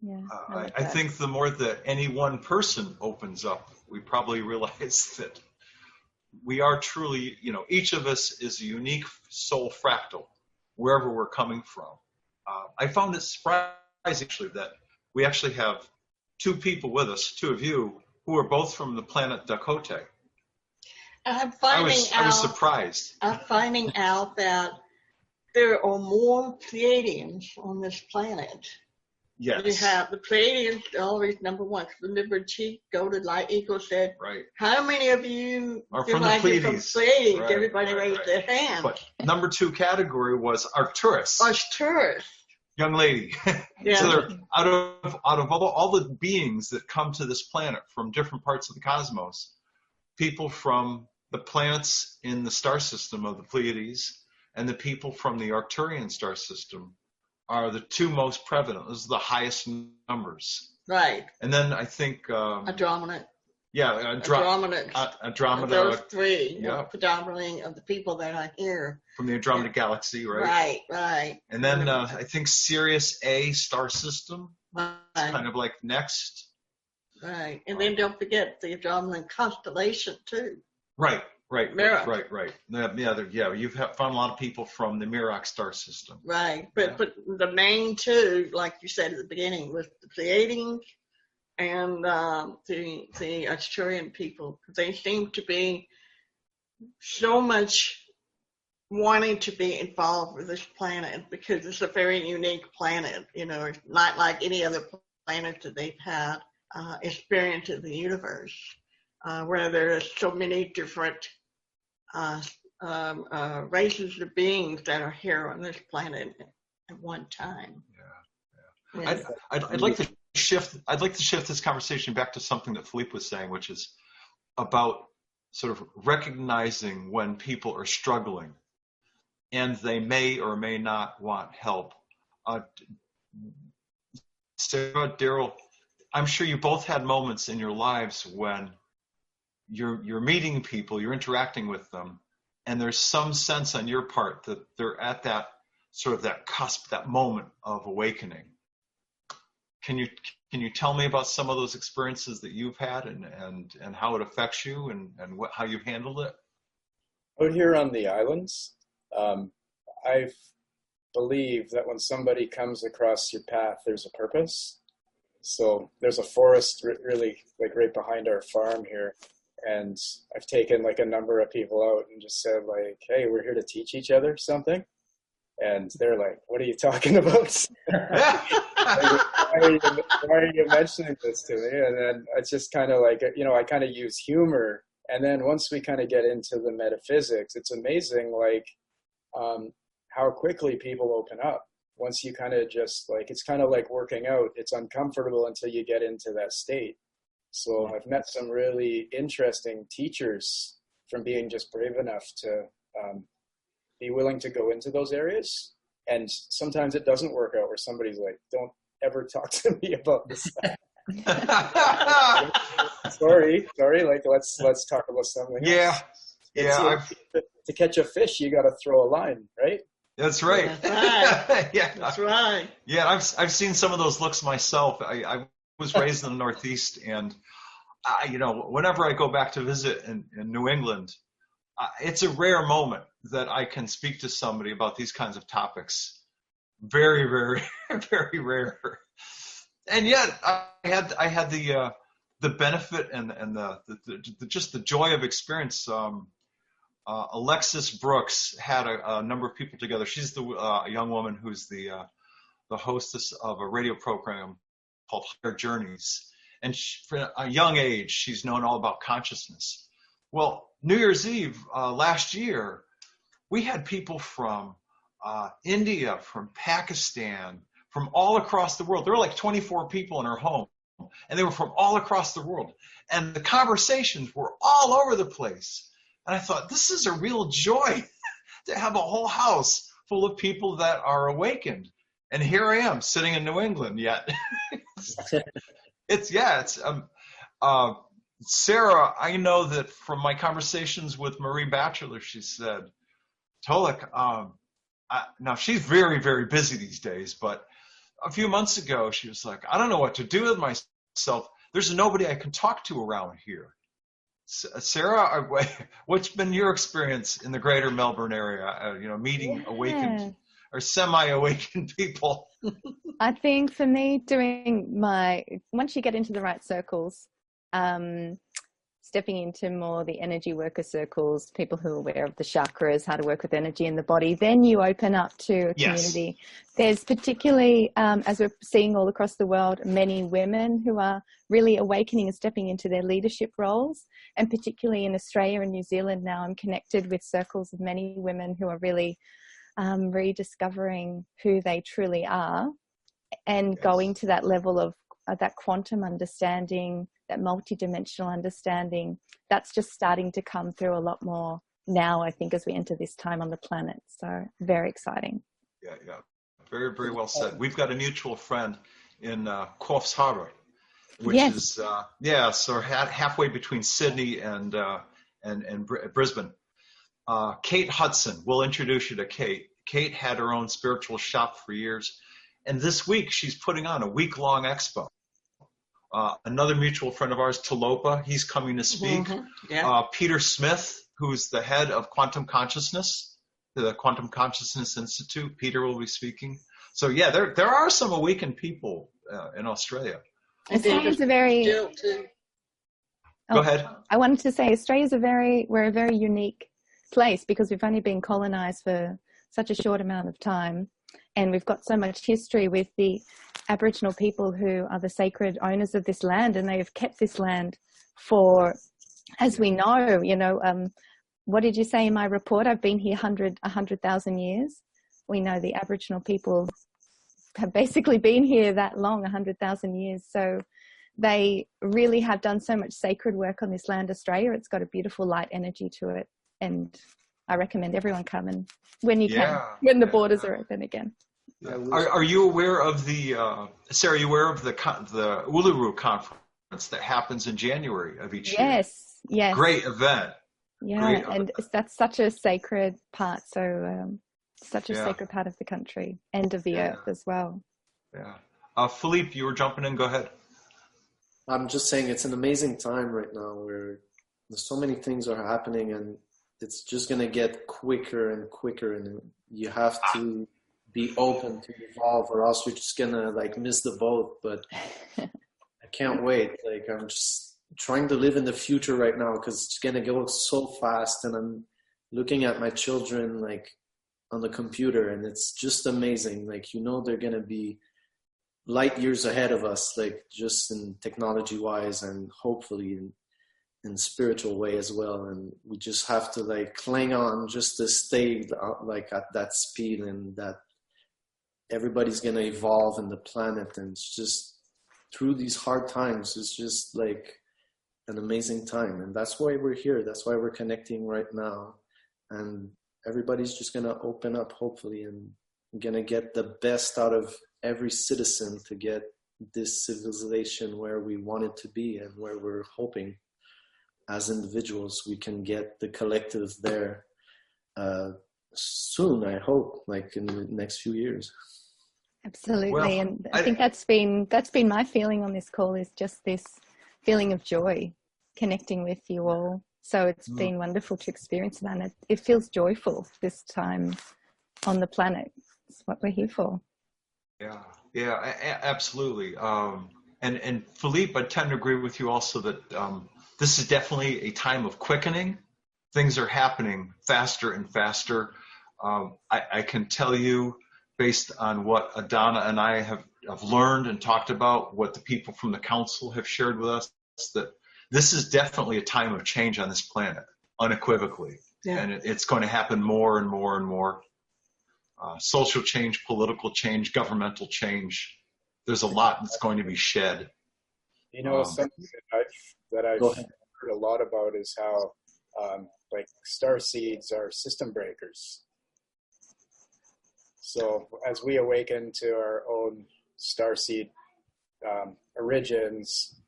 Yeah, I think the more that any one person opens up, we probably realize that we are truly, each of us is a unique soul fractal, wherever we're coming from. I found it surprising actually that we actually have two people with us, two of you, who are both from the planet Dakota. I was surprised. I'm finding out that there are more Pleiadians on this planet. Yes. We have the Pleiadians always number one. Remember, Chief Golden Light Eagle said, right. How many of you are from the Pleiades? Right, everybody raised their hand. But number two category was Arcturus. Arcturus. Young lady. Yeah. So they're out of all the beings that come to this planet from different parts of the cosmos, people from the planets in the star system of the Pleiades and the people from the Arcturian star system are the two most prevalent. Those are the highest numbers. Right. And then I think Andromeda. Yeah, Andromeda. Those three, yeah. Predominantly of the people that are here. From the Andromeda galaxy, right? Right. And then I think Sirius A star system. Right. It's kind of like next. Right. And then don't forget the Andromedan constellation too. Right. Merox. Right. Yeah, you've found a lot of people from the Merox star system. Right. But the main two, like you said at the beginning, was the Pleiadians and the Arcturian people. They seem to be so much wanting to be involved with this planet because it's a very unique planet. It's not like any other planet that they've had experience in the universe, where there are so many different races of beings that are here on this planet at one time. Yeah. Yes. I'd like to shift this conversation back to something that Philippe was saying, which is about sort of recognizing when people are struggling and they may or may not want help. Sarah, Darrell, I'm sure you both had moments in your lives when you're meeting people, you're interacting with them, and there's some sense on your part that they're at that sort of that cusp, that moment of awakening. Can you tell me about some of those experiences that you've had and how it affects you and how you've handled it? Out here on the islands, I've believe that when somebody comes across your path, there's a purpose. So there's a forest really like right behind our farm here. And I've taken like a number of people out and just said like, hey, we're here to teach each other something. And they're like, what are you talking about? Why are you mentioning this to me? And then it's just kind of like, you know, I kind of use humor. And then once we kind of get into the metaphysics, it's amazing like how quickly people open up. Once you kind of just like, it's kind of like working out. It's uncomfortable until you get into that state. So I've met some really interesting teachers from being just brave enough to be willing to go into those areas. And sometimes it doesn't work out where somebody's like, don't ever talk to me about this. sorry. Like, let's talk about something else. Yeah. To catch a fish, you got to throw a line, right? That's right. That's right. Yeah. That's right. Yeah, I've seen some of those looks myself. I was raised in the Northeast, and you know, whenever I go back to visit in New England, it's a rare moment that I can speak to somebody about these kinds of topics. Very, very, very rare. And yet, I had the benefit and the just the joy of experience. Alexis Brooks had a number of people together. She's the young woman who's the hostess of a radio program called Higher Journeys. And from a young age, she's known all about consciousness. Well, New Year's Eve last year, we had people from India, from Pakistan, from all across the world. There were like 24 people in her home, and they were from all across the world. And the conversations were all over the place. And I thought, this is a real joy to have a whole house full of people that are awakened. And here I am sitting in New England yet. Sarah, I know that from my conversations with Marie Batchelor, she said, Tolec, now she's very, very busy these days, but a few months ago, she was like, I don't know what to do with myself. There's nobody I can talk to around here. Sarah, what's been your experience in the greater Melbourne area, meeting awakened or semi-awakened people? I think for me, once you get into the right circles, stepping into more the energy worker circles, people who are aware of the chakras, how to work with energy in the body, then you open up to a community. There's particularly, as we're seeing all across the world, many women who are really awakening and stepping into their leadership roles. And particularly in Australia and New Zealand now, I'm connected with circles of many women who are really rediscovering who they truly are and going to that level of that quantum understanding, that multidimensional understanding. That's just starting to come through a lot more now, I think, as we enter this time on the planet. So very exciting. Yeah. Very, very well said. We've got a mutual friend in Coffs Harbour, which is, so halfway between Sydney and Brisbane. Kate Hudson, we'll introduce you to Kate. Kate had her own spiritual shop for years. And this week, she's putting on a week-long expo. Another mutual friend of ours, Talopa, he's coming to speak. Mm-hmm. Yeah. Peter Smith, who's the head of Quantum Consciousness, the Quantum Consciousness Institute. Peter will be speaking. So, yeah, there are some awakened people in Australia. Australia's a very... Go ahead. I wanted to say we're a very unique place because we've only been colonized for such a short amount of time. And we've got so much history with the Aboriginal people who are the sacred owners of this land, and they have kept this land for, as we know, what did you say in my report? I've been here 100,000 years. We know the Aboriginal people have basically been here that long, 100,000 years. So they really have done so much sacred work on this land, Australia. It's got a beautiful light energy to it. And I recommend everyone come and when the borders are open again. Are you aware of the, Sarah, are you aware of the Uluru conference that happens in January of each year? Yes. Great event. Yeah, that's such a sacred part. So such a sacred part of the country and of the earth as well. Yeah. Philippe, you were jumping in. Go ahead. I'm just saying it's an amazing time right now where so many things are happening and it's just going to get quicker and quicker, and you have to be open to evolve, or else we're just gonna like miss the boat. But I can't wait. Like I'm just trying to live in the future right now because it's gonna go so fast, and I'm looking at my children like on the computer, and it's just amazing. Like, you know, they're gonna be light years ahead of us, like just in technology wise, and hopefully in spiritual way as well. And we just have to like cling on just to stay like at that speed, and that everybody's going to evolve in the planet. And it's just through these hard times, it's just like an amazing time. And that's why we're here. That's why we're connecting right now. And everybody's just going to open up, hopefully, and going to get the best out of every citizen to get this civilization where we want it to be, and where we're hoping as individuals we can get the collective there soon, I hope, like in the next few years. Absolutely. Well, And I think that's been my feeling on this call, is just this feeling of joy connecting with you all. So it's been wonderful to experience that, and it feels joyful this time on the planet. It's what we're here for. Yeah, absolutely. And Philippe, I tend to agree with you also that this is definitely a time of quickening. Things are happening faster and faster. I can tell you, based on what Adona and I have learned and talked about, what the people from the council have shared with us, that this is definitely a time of change on this planet, unequivocally. Yeah. And it's going to happen more and more and more. Social change, political change, governmental change. There's a lot that's going to be shed. You know, something that I've heard a lot about is how like star seeds are system breakers. So as we awaken to our own starseed origins,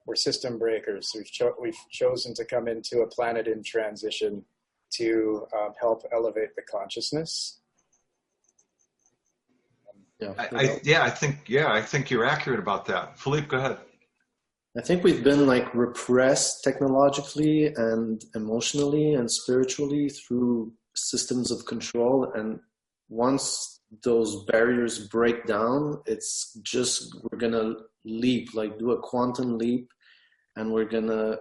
we're system breakers. We've chosen to come into a planet in transition to help elevate the consciousness. I think you're accurate about that. Philippe, go ahead. I think we've been like repressed technologically and emotionally and spiritually through systems of control, and once those barriers break down, it's just, we're gonna leap, like do a quantum leap, and we're gonna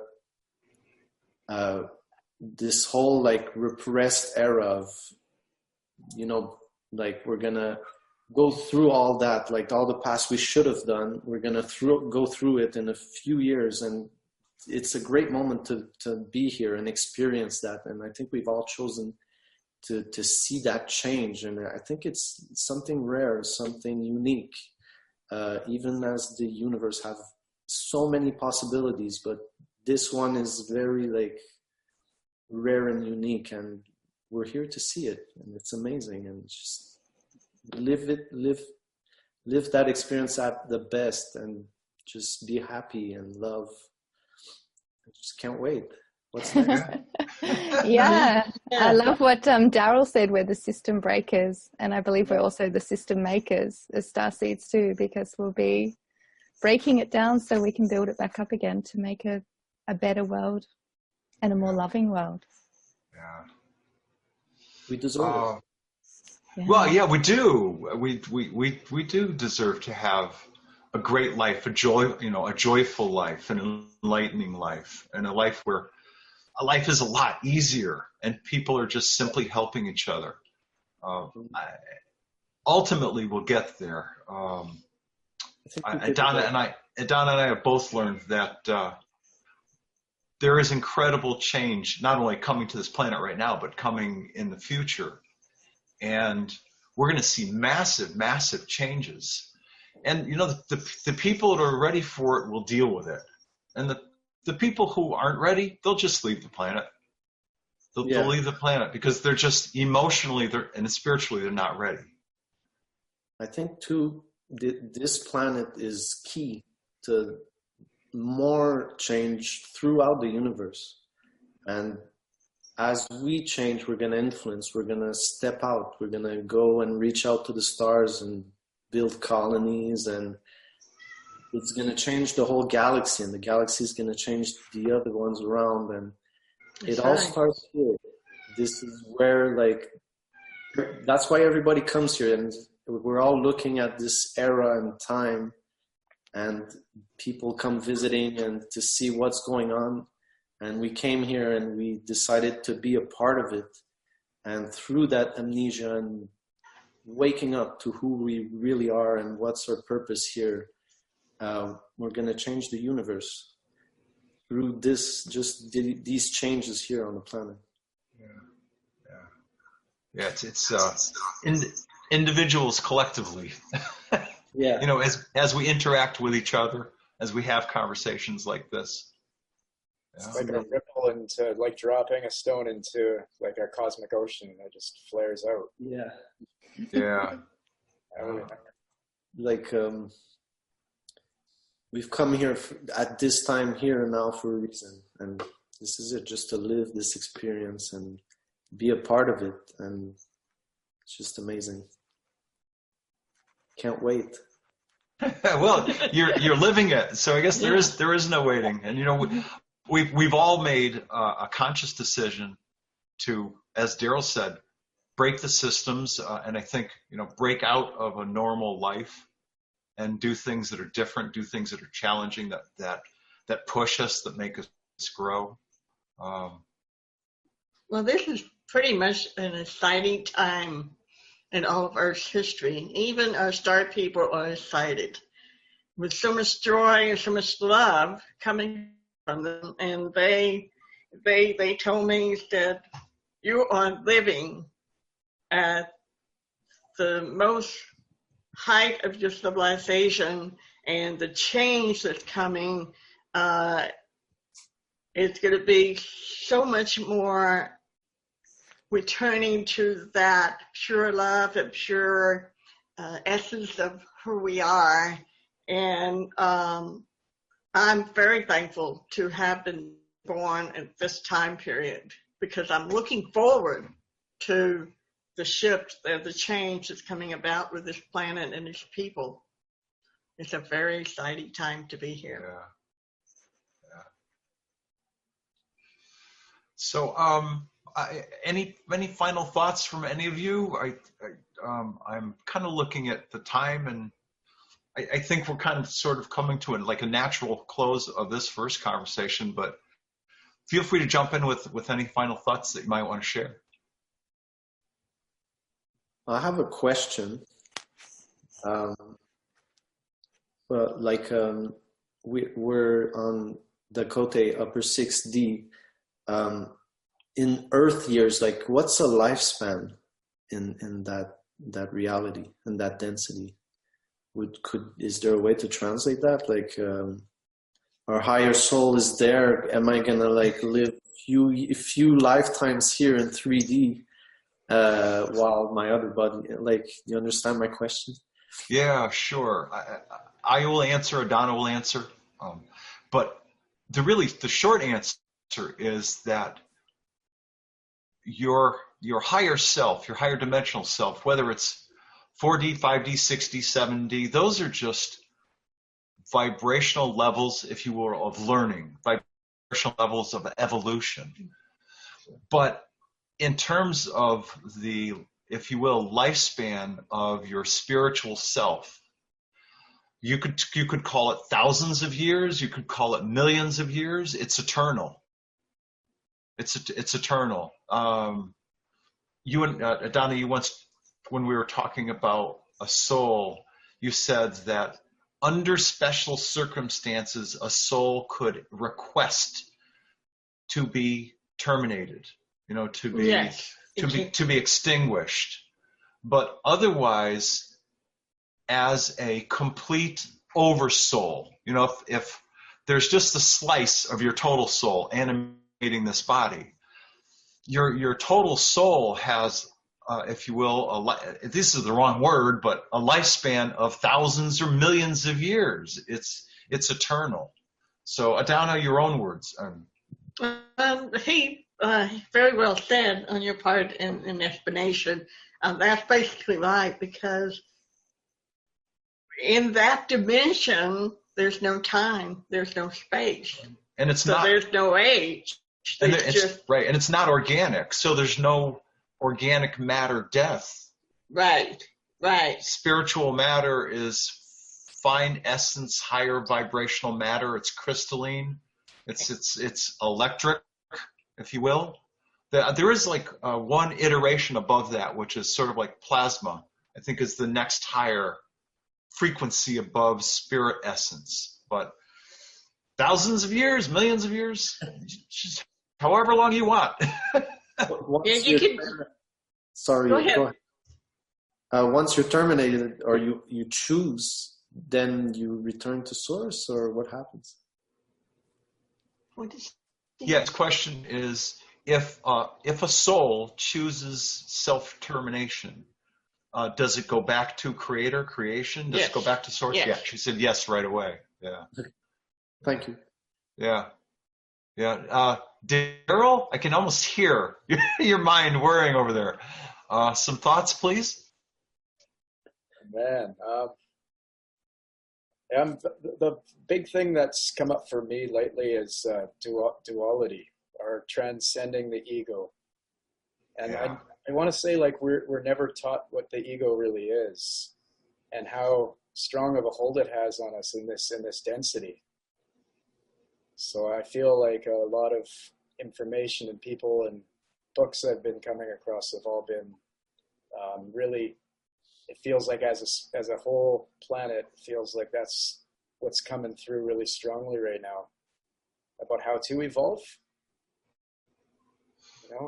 this whole like repressed era of, you know, like we're gonna go through all that, like all the past we should have done, we're gonna go through it in a few years. And it's a great moment to be here and experience that. And I think we've all chosen to see that change. And I think it's something rare, something unique, even as the universe have so many possibilities, but this one is very like rare and unique, and we're here to see it, and it's amazing. And just live that experience at the best, and just be happy and love. I just can't wait. What's next? Yeah, I love what Darrell said, we're the system breakers, and I believe we're also the system makers as starseeds too, because we'll be breaking it down so we can build it back up again to make a better world and a more loving world. Yeah, we deserve it. Yeah. Well, yeah, we do. We do deserve to have a great life, a joyful life, an enlightening life, and a life where life is a lot easier and people are just simply helping each other. Ultimately, we'll get there. Adona and I have both learned that there is incredible change, not only coming to this planet right now, but coming in the future. And we're going to see massive, massive changes. And, you know, the people that are ready for it will deal with it. And the people who aren't ready, they'll just leave the planet. They'll leave the planet because they're just emotionally and spiritually, they're not ready. I think, too, this planet is key to more change throughout the universe. And as we change, we're going to influence, we're going to step out, we're going to go and reach out to the stars and build colonies, and it's going to change the whole galaxy, and the galaxy is going to change the other ones around, and it all starts here. This is where like That's why everybody comes here, and we're all looking at this era and time, and people come visiting and to see what's going on. And we came here and we decided to be a part of it. And through that amnesia and waking up to who we really are and what's our purpose here, we're going to change the universe through this, just these changes here on the planet. Yeah, it's individuals collectively. Yeah. You know, as we interact with each other, as we have conversations like this. It's like a ripple into, like dropping a stone into like a cosmic ocean that just flares out. Yeah. Yeah. Like, we've come here at this time here and now for a reason. And this is it, just to live this experience and be a part of it. And it's just amazing. Can't wait. Well, you're living it, so I guess there is no waiting. And you know, we've all made a conscious decision to, as Darrell said, break the systems, and I think, you know, break out of a normal life and do things that are different, do things that are challenging, that push us, that make us grow. Well, this is pretty much an exciting time in all of Earth's history. Even our star people are excited, with so much joy and so much love coming from them. And they told me that you are living at the most height of your civilization, and the change that's coming is going to be so much more returning to that pure love and pure essence of who we are. And I'm very thankful to have been born at this time period, because I'm looking forward to the shift, the change that's coming about with this planet and its people. It's a very exciting time to be here. Yeah. So, any final thoughts from any of you? I'm kind of looking at the time, and I think we're kind of sort of coming to a natural close of this first conversation, but feel free to jump in with any final thoughts that you might want to share. I have a question. We're on Dakota Upper 6D. In Earth years, like, what's a lifespan in that reality and that density? Is there a way to translate that? Like, our higher soul is there. Am I gonna live few lifetimes here in 3D? While my other body, you understand my question? Yeah, sure. I will answer, Adona will answer. But the short answer is that your higher self, your higher dimensional self, whether it's 4D, 5D, 6D, 7D, those are just vibrational levels, if you will, of learning, vibrational levels of evolution. But in terms of the, if you will, lifespan of your spiritual self, you could call it thousands of years, you could call it millions of years. It's eternal. It's eternal. You and Adona, you once, when we were talking about a soul, you said that under special circumstances, a soul could request to be terminated. You know, to be extinguished, but otherwise, as a complete oversoul, you know, if there's just a slice of your total soul animating this body, your total soul has, if you will, this is the wrong word, but a lifespan of thousands or millions of years. It's eternal. So, Adona, your own words. Very well said on your part in explanation. That's basically right, because in that dimension, there's no time, there's no space, and there's no age. Right, and it's not organic. So there's no organic matter death. Right. Right. Spiritual matter is fine essence, higher vibrational matter. It's crystalline. It's electric, if you will. There is like one iteration above that, which is sort of like plasma. I think is the next higher frequency above spirit essence. But thousands of years, millions of years, just however long you want. Once you can. Sorry, Go ahead. go ahead. Once you're terminated or you choose, then you return to source, or what happens? Yeah, its question is if a soul chooses self-termination, does it go back to creation? Does Yes. it go back to source? Yes. Yeah, she said yes right away. Yeah. Thank you. Yeah. Yeah. Darrell, I can almost hear your mind whirring over there. Some thoughts, please? Man, the big thing that's come up for me lately is duality, or transcending the ego. And Yeah. I want to say, like, we're never taught what the ego really is and how strong of a hold it has on us in this density. So I feel like a lot of information and people and books I've been coming across have all been really, it feels like as a whole planet, it feels like that's what's coming through really strongly right now about how to evolve,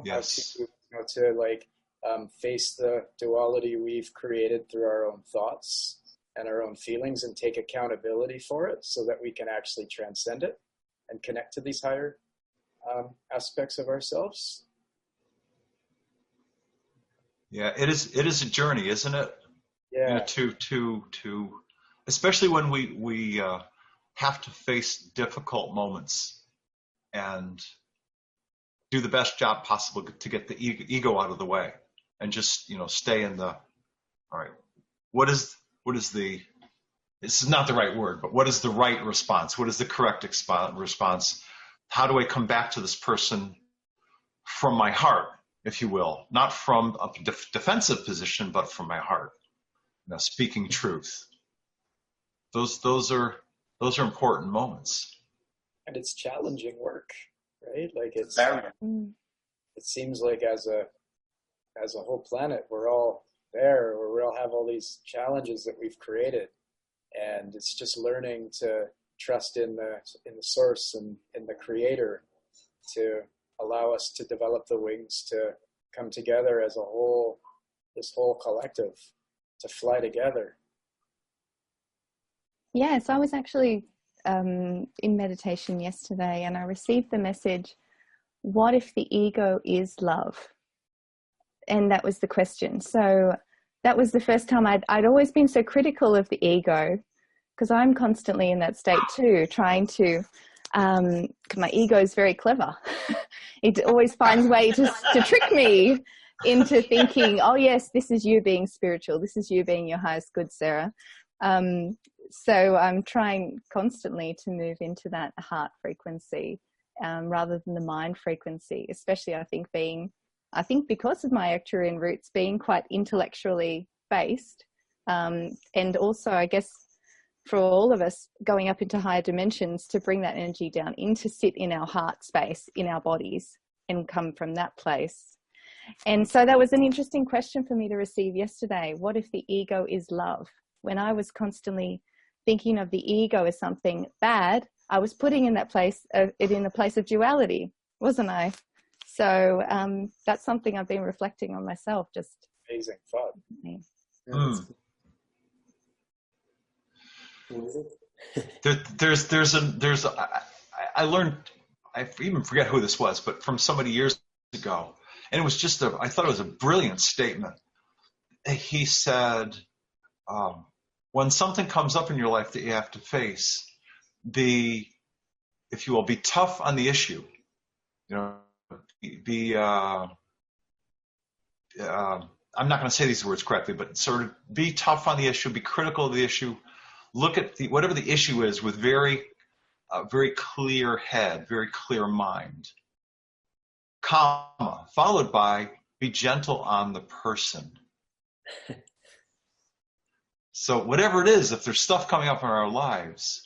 Yes. how to like face the duality we've created through our own thoughts and our own feelings and take accountability for it so that we can actually transcend it and connect to these higher aspects of ourselves. Yeah, it is a journey, isn't it? Yeah. To especially when we have to face difficult moments and do the best job possible to get the ego out of the way and just stay in the all right. What is the this is not the right word, but what is the right response? What is the correct response? How do I come back to this person from my heart, if you will, not from a defensive position, but from my heart? Speaking truth. Those are important moments. And it's challenging work, right? Like it seems like as a whole planet, we're all there, or we all have all these challenges that we've created, and it's just learning to trust in the source and in the creator to allow us to develop the wings to come together as a whole, this whole collective, to fly together. Yes, I was actually in meditation yesterday, and I received the message, what if the ego is love? And that was the question. So that was the first time I'd always been so critical of the ego, because I'm constantly in that state too, trying to, my ego is very clever. It always finds ways to trick me into thinking, oh yes, this is you being spiritual. This is you being your highest good, Sarah. So I'm trying constantly to move into that heart frequency rather than the mind frequency, especially I think because of my Arcturian roots being quite intellectually based, and also I guess for all of us going up into higher dimensions to bring that energy down in to sit in our heart space, in our bodies, and come from that place. And so that was an interesting question for me to receive yesterday. What if the ego is love? When I was constantly thinking of the ego as something bad, I was putting in that place it in a place of duality, wasn't I? So that's something I've been reflecting on myself. Just amazing thought. I learned, I even forget who this was, but from somebody years ago, and it was just I thought it was a brilliant statement. He said, when something comes up in your life that you have to face, if you will, be tough on the issue. I'm not going to say these words correctly, but sort of be tough on the issue, be critical of the issue, look at whatever the issue is with very clear head, very clear mind, comma, followed by be gentle on the person. So whatever it is, if there's stuff coming up in our lives,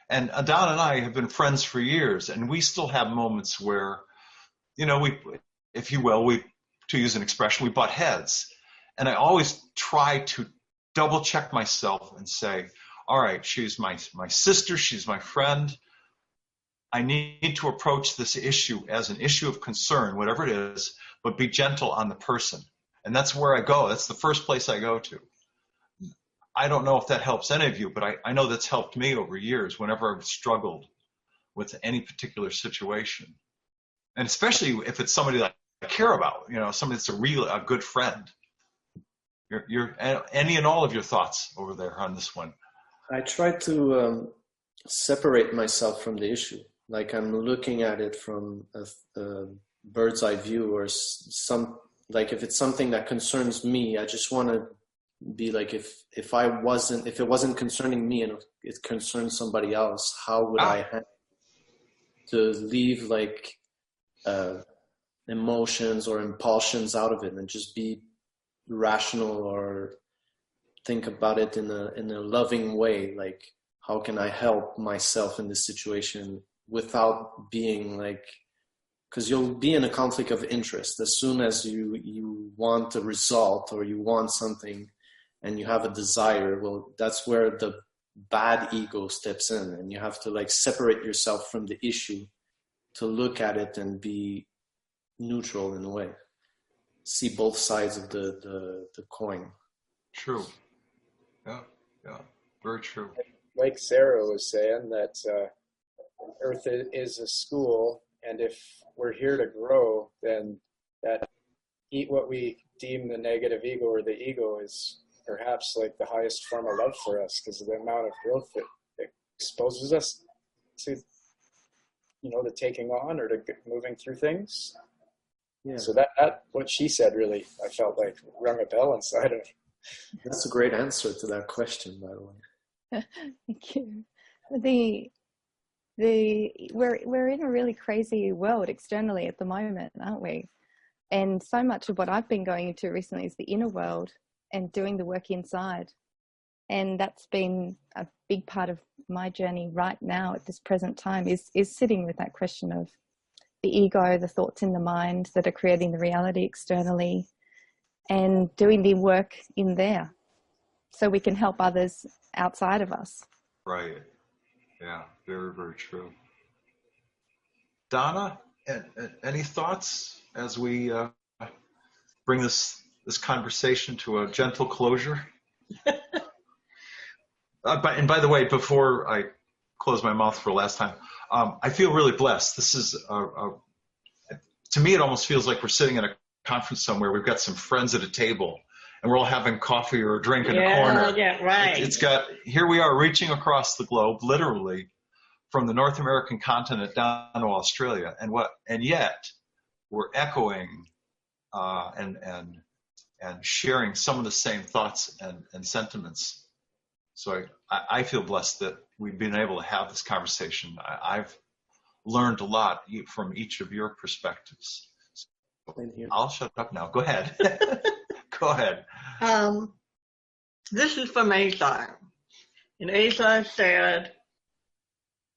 and Adon and I have been friends for years, and we still have moments where, we, if you will, to use an expression, we butt heads. And I always try to double check myself and say, all right, she's my sister, she's my friend. I need to approach this issue as an issue of concern, whatever it is, but be gentle on the person. And that's where I go. That's the first place I go to. I don't know if that helps any of you, but I know that's helped me over years whenever I've struggled with any particular situation. And especially if it's somebody that I care about, somebody that's a good friend. Any and all of your thoughts over there on this one? I try to separate myself from the issue. Like I'm looking at it from a bird's eye view, or like if it's something that concerns me, I just want to be like, if it wasn't concerning me and it concerns somebody else, how would I have to leave like emotions or impulsions out of it and just be rational or think about it in a loving way? Like, how can I help myself in this situation without being like, because you'll be in a conflict of interest as soon as you want a result or you want something and you have a desire. Well, that's where the bad ego steps in, and you have to like separate yourself from the issue to look at it and be neutral in a way. See both sides of the coin. True. Yeah, very true. Like Sarah was saying, that Earth is a school, and if we're here to grow, then that what we deem the negative ego or the ego is perhaps like the highest form of love for us, because of the amount of growth that exposes us to, the taking on or to moving through things. Yeah. So that what she said really, I felt like rung a bell inside of me. That's a great answer to that question, by the way. Thank you. We're in a really crazy world externally at the moment, aren't we? And so much of what I've been going into recently is the inner world and doing the work inside. And that's been a big part of my journey right now at this present time, is sitting with that question of the ego, the thoughts in the mind that are creating the reality externally, and doing the work in there so we can help others outside of us. Right. Yeah, very, very true. Donna, any thoughts as we bring this conversation to a gentle closure? And by the way, before I close my mouth for the last time, I feel really blessed. This is, to me, it almost feels like we're sitting in a conference somewhere. We've got some friends at a table, and we're all having coffee or a drink in a corner. Yeah, right. Here we are reaching across the globe, literally, from the North American continent down to Australia, and yet we're echoing and sharing some of the same thoughts and sentiments. So I feel blessed that we've been able to have this conversation. I've learned a lot from each of your perspectives. So I'll shut up now. Go ahead. Go ahead. This is from Azar. And Azar said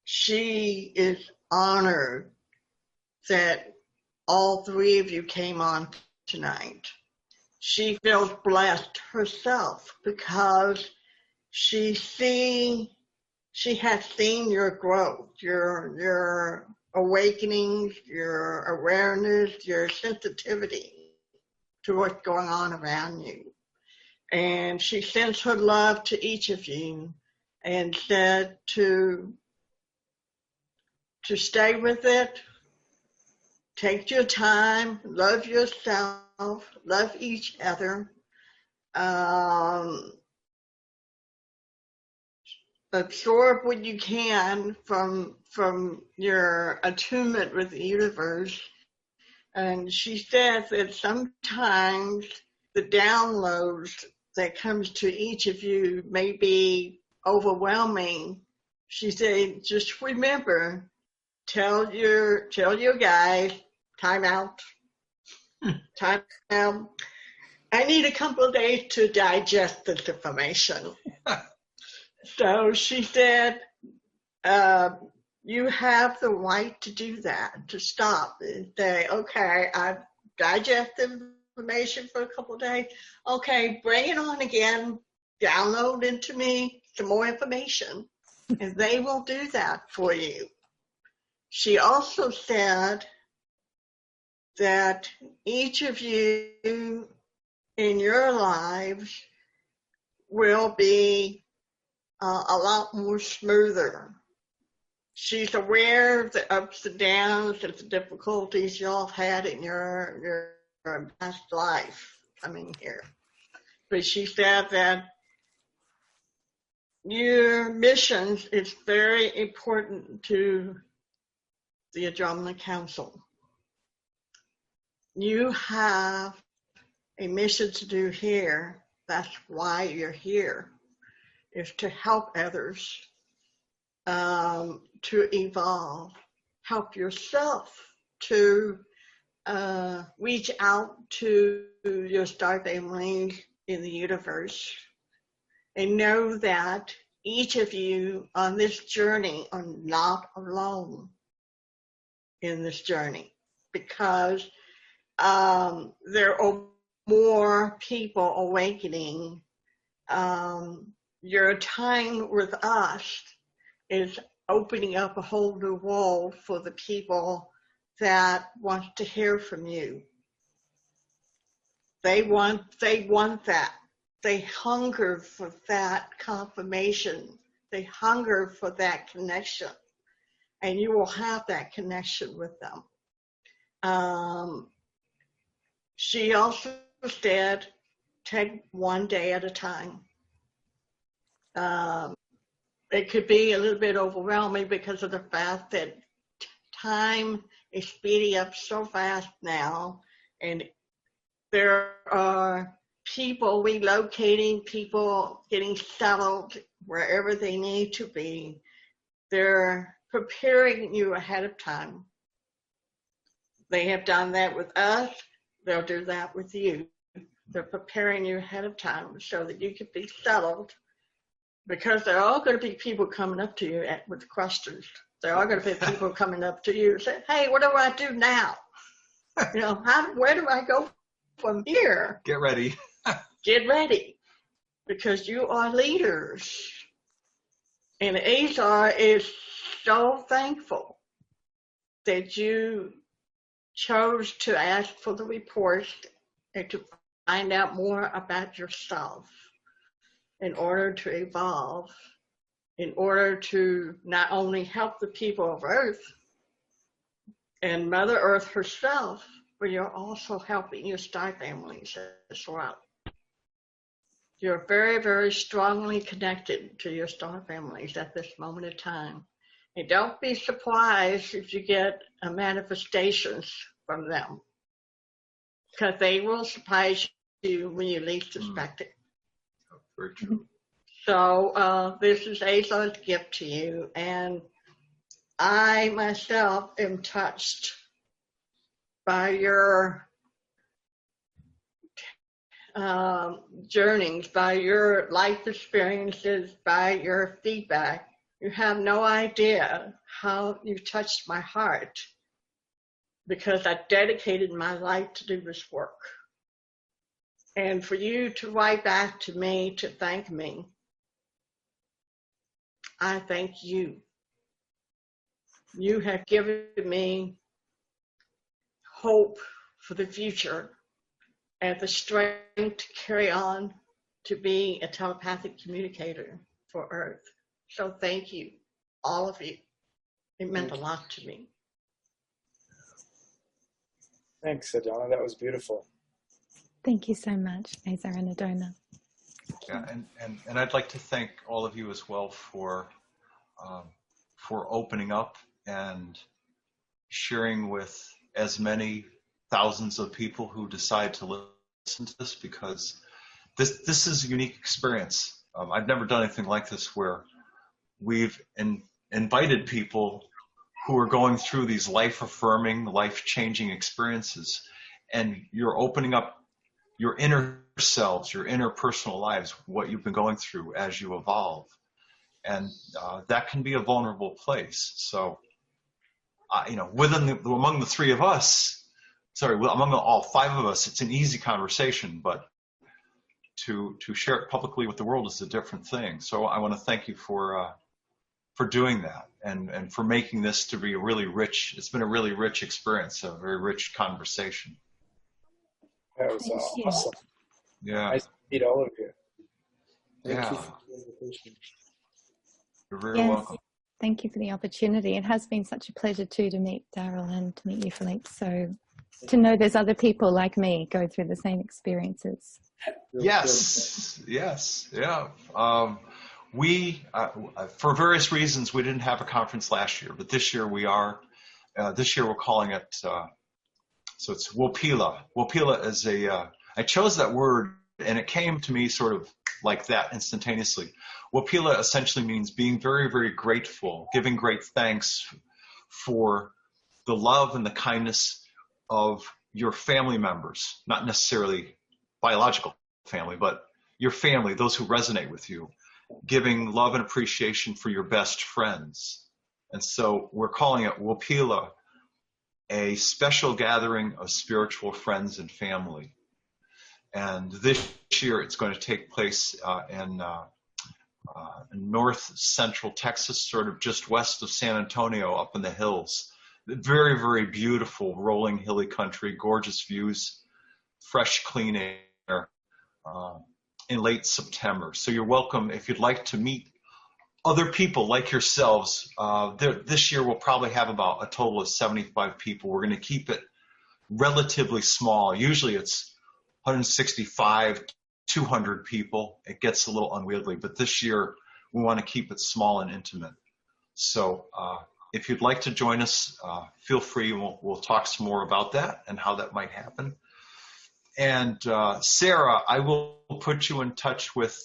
she is honored that all three of you came on tonight. She feels blessed herself because she has seen your growth, your awakenings, your awareness, your sensitivity to what's going on around you. And she sends her love to each of you and said to stay with it, take your time, love yourself, love each other, absorb what you can from your attunement with the universe. And she says that sometimes the downloads that comes to each of you may be overwhelming. She said, just remember, tell your guys, time out, Time. I need a couple of days to digest this information. So she said, you have the right to do that, to stop and say, okay, I've digested information for a couple of days. Okay, bring it on again. Download into me some more information, and they will do that for you. She also said that each of you in your lives will be a lot more smoother. She's aware of the ups and downs and the difficulties y'all had in your past life coming here. But she said that your missions is very important to the Andromeda Council. You have a mission to do here. That's why you're here, is to help others, to evolve, help yourself to reach out to your star families in the universe, and know that each of you on this journey are not alone in this journey, because there are more people awakening. Your time with us is opening up a whole new world for the people that want to hear from you. They want that. They hunger for that confirmation. They hunger for that connection, and you will have that connection with them. She also said, take one day at a time. It could be a little bit overwhelming because of the fact that time is speeding up so fast now, and there are people relocating, people getting settled wherever they need to be. They're preparing you ahead of time. They have done that with us. They'll do that with you. They're preparing you ahead of time so that you can be settled, because there are going to be people coming up to you with questions. There are going to be people coming up to you and say, hey, what do I do now? You know, where do I go from here? Get ready. Get ready, because you are leaders. And Azar is so thankful that you chose to ask for the reports and to find out more about yourself in order to evolve, in order to not only help the people of Earth and Mother Earth herself, but you're also helping your star families as well. You're very, very strongly connected to your star families at this moment in time. And don't be surprised if you get manifestations from them, because they will surprise you when you least suspect it. Very true. So this is Azar's gift to you, and I myself am touched by your journeys, by your life experiences, by your feedback. You have no idea how you touched my heart, because I dedicated my life to do this work. And for you to write back to me to thank me, I thank you. You have given me hope for the future and the strength to carry on to be a telepathic communicator for Earth. So thank you, all of you. It meant a lot to me. Thanks, Adona. That was beautiful. Thank you so much, Azar and Adona. Yeah, and I'd like to thank all of you as well for opening up and sharing with as many thousands of people who decide to listen to this, because this is a unique experience. I've never done anything like this, where we've invited people who are going through these life-affirming, life-changing experiences, and you're opening up your inner selves, your interpersonal lives, what you've been going through as you evolve. And that can be a vulnerable place. So, among the three of us, among all five of us, it's an easy conversation, but to share it publicly with the world is a different thing. So I want to thank you for doing that and for making this to be it's been a really rich experience, a very rich conversation. That was awesome. Yeah. Nice to meet all of you. Thank you for the invitation. You're very welcome. Thank you for the opportunity. It has been such a pleasure too to meet Darrell and to meet you, Philippe. So to know there's other people like me go through the same experiences. Yes, yeah. We, for various reasons, we didn't have a conference last year, but this year we are. This year we're calling it, so it's Wopila. Wopila is I chose that word and it came to me sort of like that instantaneously. Wopila essentially means being very, very grateful, giving great thanks for the love and the kindness of your family members, not necessarily biological family, but your family, those who resonate with you, giving love and appreciation for your best friends. And so we're calling it Wopila, a special gathering of spiritual friends and family. And this year it's going to take place in north central Texas, sort of just west of San Antonio, up in the hills. Very, very beautiful rolling hilly country, gorgeous views, fresh, clean air in late September. So you're welcome if you'd like to meet other people like yourselves. This year we'll probably have about a total of 75 people. We're going to keep it relatively small. Usually it's 165, 200 people. It gets a little unwieldy, but this year we want to keep it small and intimate. So if you'd like to join us, feel free. We'll talk some more about that and how that might happen. And Sarah, I will put you in touch with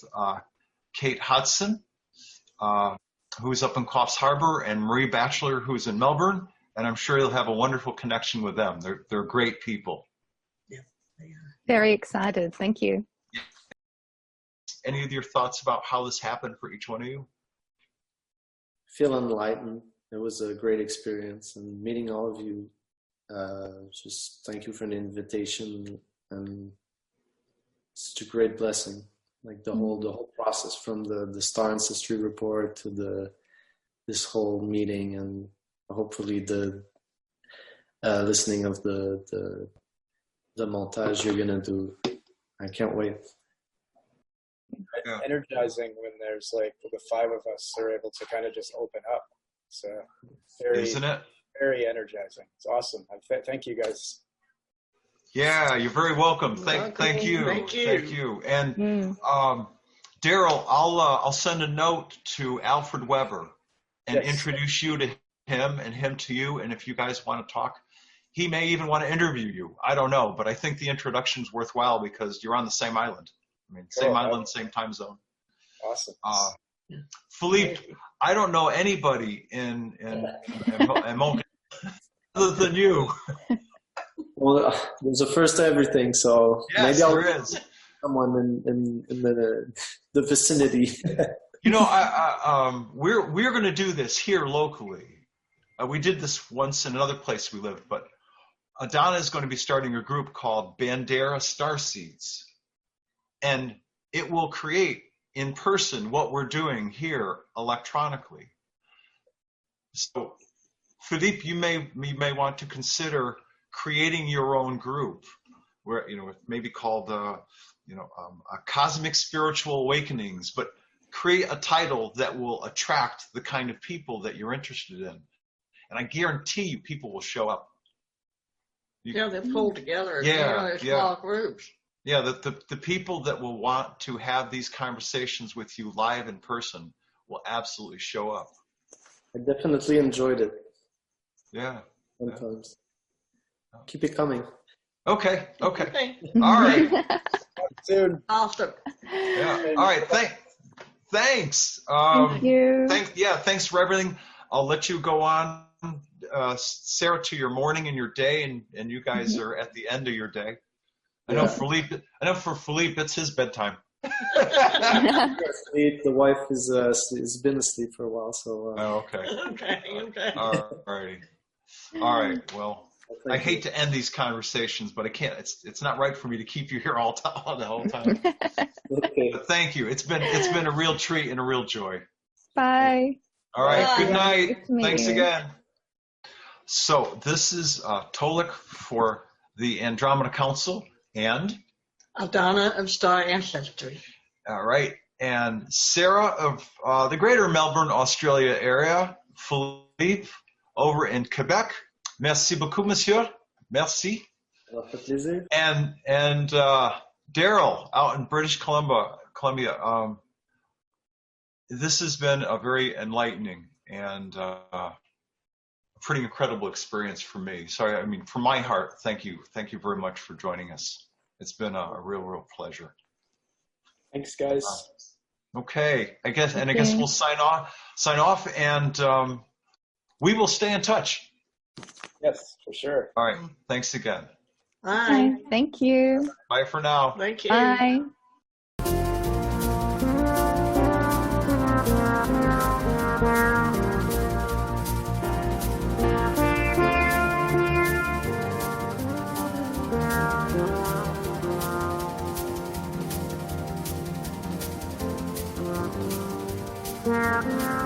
Kate Hudson, who's up in Coffs Harbour, and Marie Batchelor, who's in Melbourne, and I'm sure you'll have a wonderful connection with them. They're great people. Yeah, they are. Very excited. Thank you. Any of your thoughts about how this happened for each one of you? Feel enlightened. It was a great experience, and meeting all of you. Just thank you for the invitation, and such a great blessing. Like the whole process, from the StarAncestry report to this whole meeting, and hopefully the listening of the montage you're gonna do. I can't wait. Yeah. Energizing when there's like the five of us are able to kind of just open up. So isn't it? Very energizing. It's awesome. Thank you guys. Yeah, you're very welcome. Thank you. And Darrell, I'll send a note to Alfred Weber and introduce you to him and him to you. And if you guys want to talk, he may even want to interview you. I don't know, but I think the introduction's worthwhile because you're on the same island. I mean, same island, same time zone. Awesome. Philippe, I don't know anybody in Mocha other than you. Well, there's a first to everything, so yes, maybe I'll there is someone in the vicinity. You know, we're going to do this here locally. We did this once in another place we lived, but Adona is going to be starting a group called Bandera Starseeds, and it will create in person what we're doing here electronically. So, Philippe, you may want to consider creating your own group, where it may be called a Cosmic Spiritual Awakenings, but create a title that will attract the kind of people that you're interested in, and I guarantee you people will show up. They'll pull together. Small groups. Yeah, the people that will want to have these conversations with you live in person will absolutely show up. I definitely enjoyed it. Yeah. Sometimes. Keep it coming. Okay. All right. Soon. Awesome. Yeah. All right. Thanks. Thank you. Thanks for everything. I'll let you go on Sarah, to your morning and your day, and you guys are at the end of your day. I know Philippe. I know for Philippe, it's his bedtime. Sleep. The wife has been asleep for a while, so. Okay. Okay. All righty. All right. Well, I hate to end these conversations, but I can't. It's not right for me to keep you here the whole time. Okay. But thank you. It's been a real treat and a real joy. Bye. All right. Bye. Good night. Good to meet Thanks you. again. So this is Tolec for the Andromeda Council and Adona of StarAncestry. all right, and Sarah of the Greater Melbourne, Australia area, Philippe over in Quebec. Merci beaucoup, monsieur. Merci. Ça fait plaisir. And Darrell out in British Columbia. This has been a very enlightening and a pretty incredible experience for me. So, I mean, from my heart, thank you very much for joining us. It's been a real pleasure. Thanks, guys. Okay, I guess we'll sign off, and we will stay in touch. Yes, for sure. All right, thanks again. Bye. Bye. Thank you. Bye for now. Thank you. Bye. Yeah.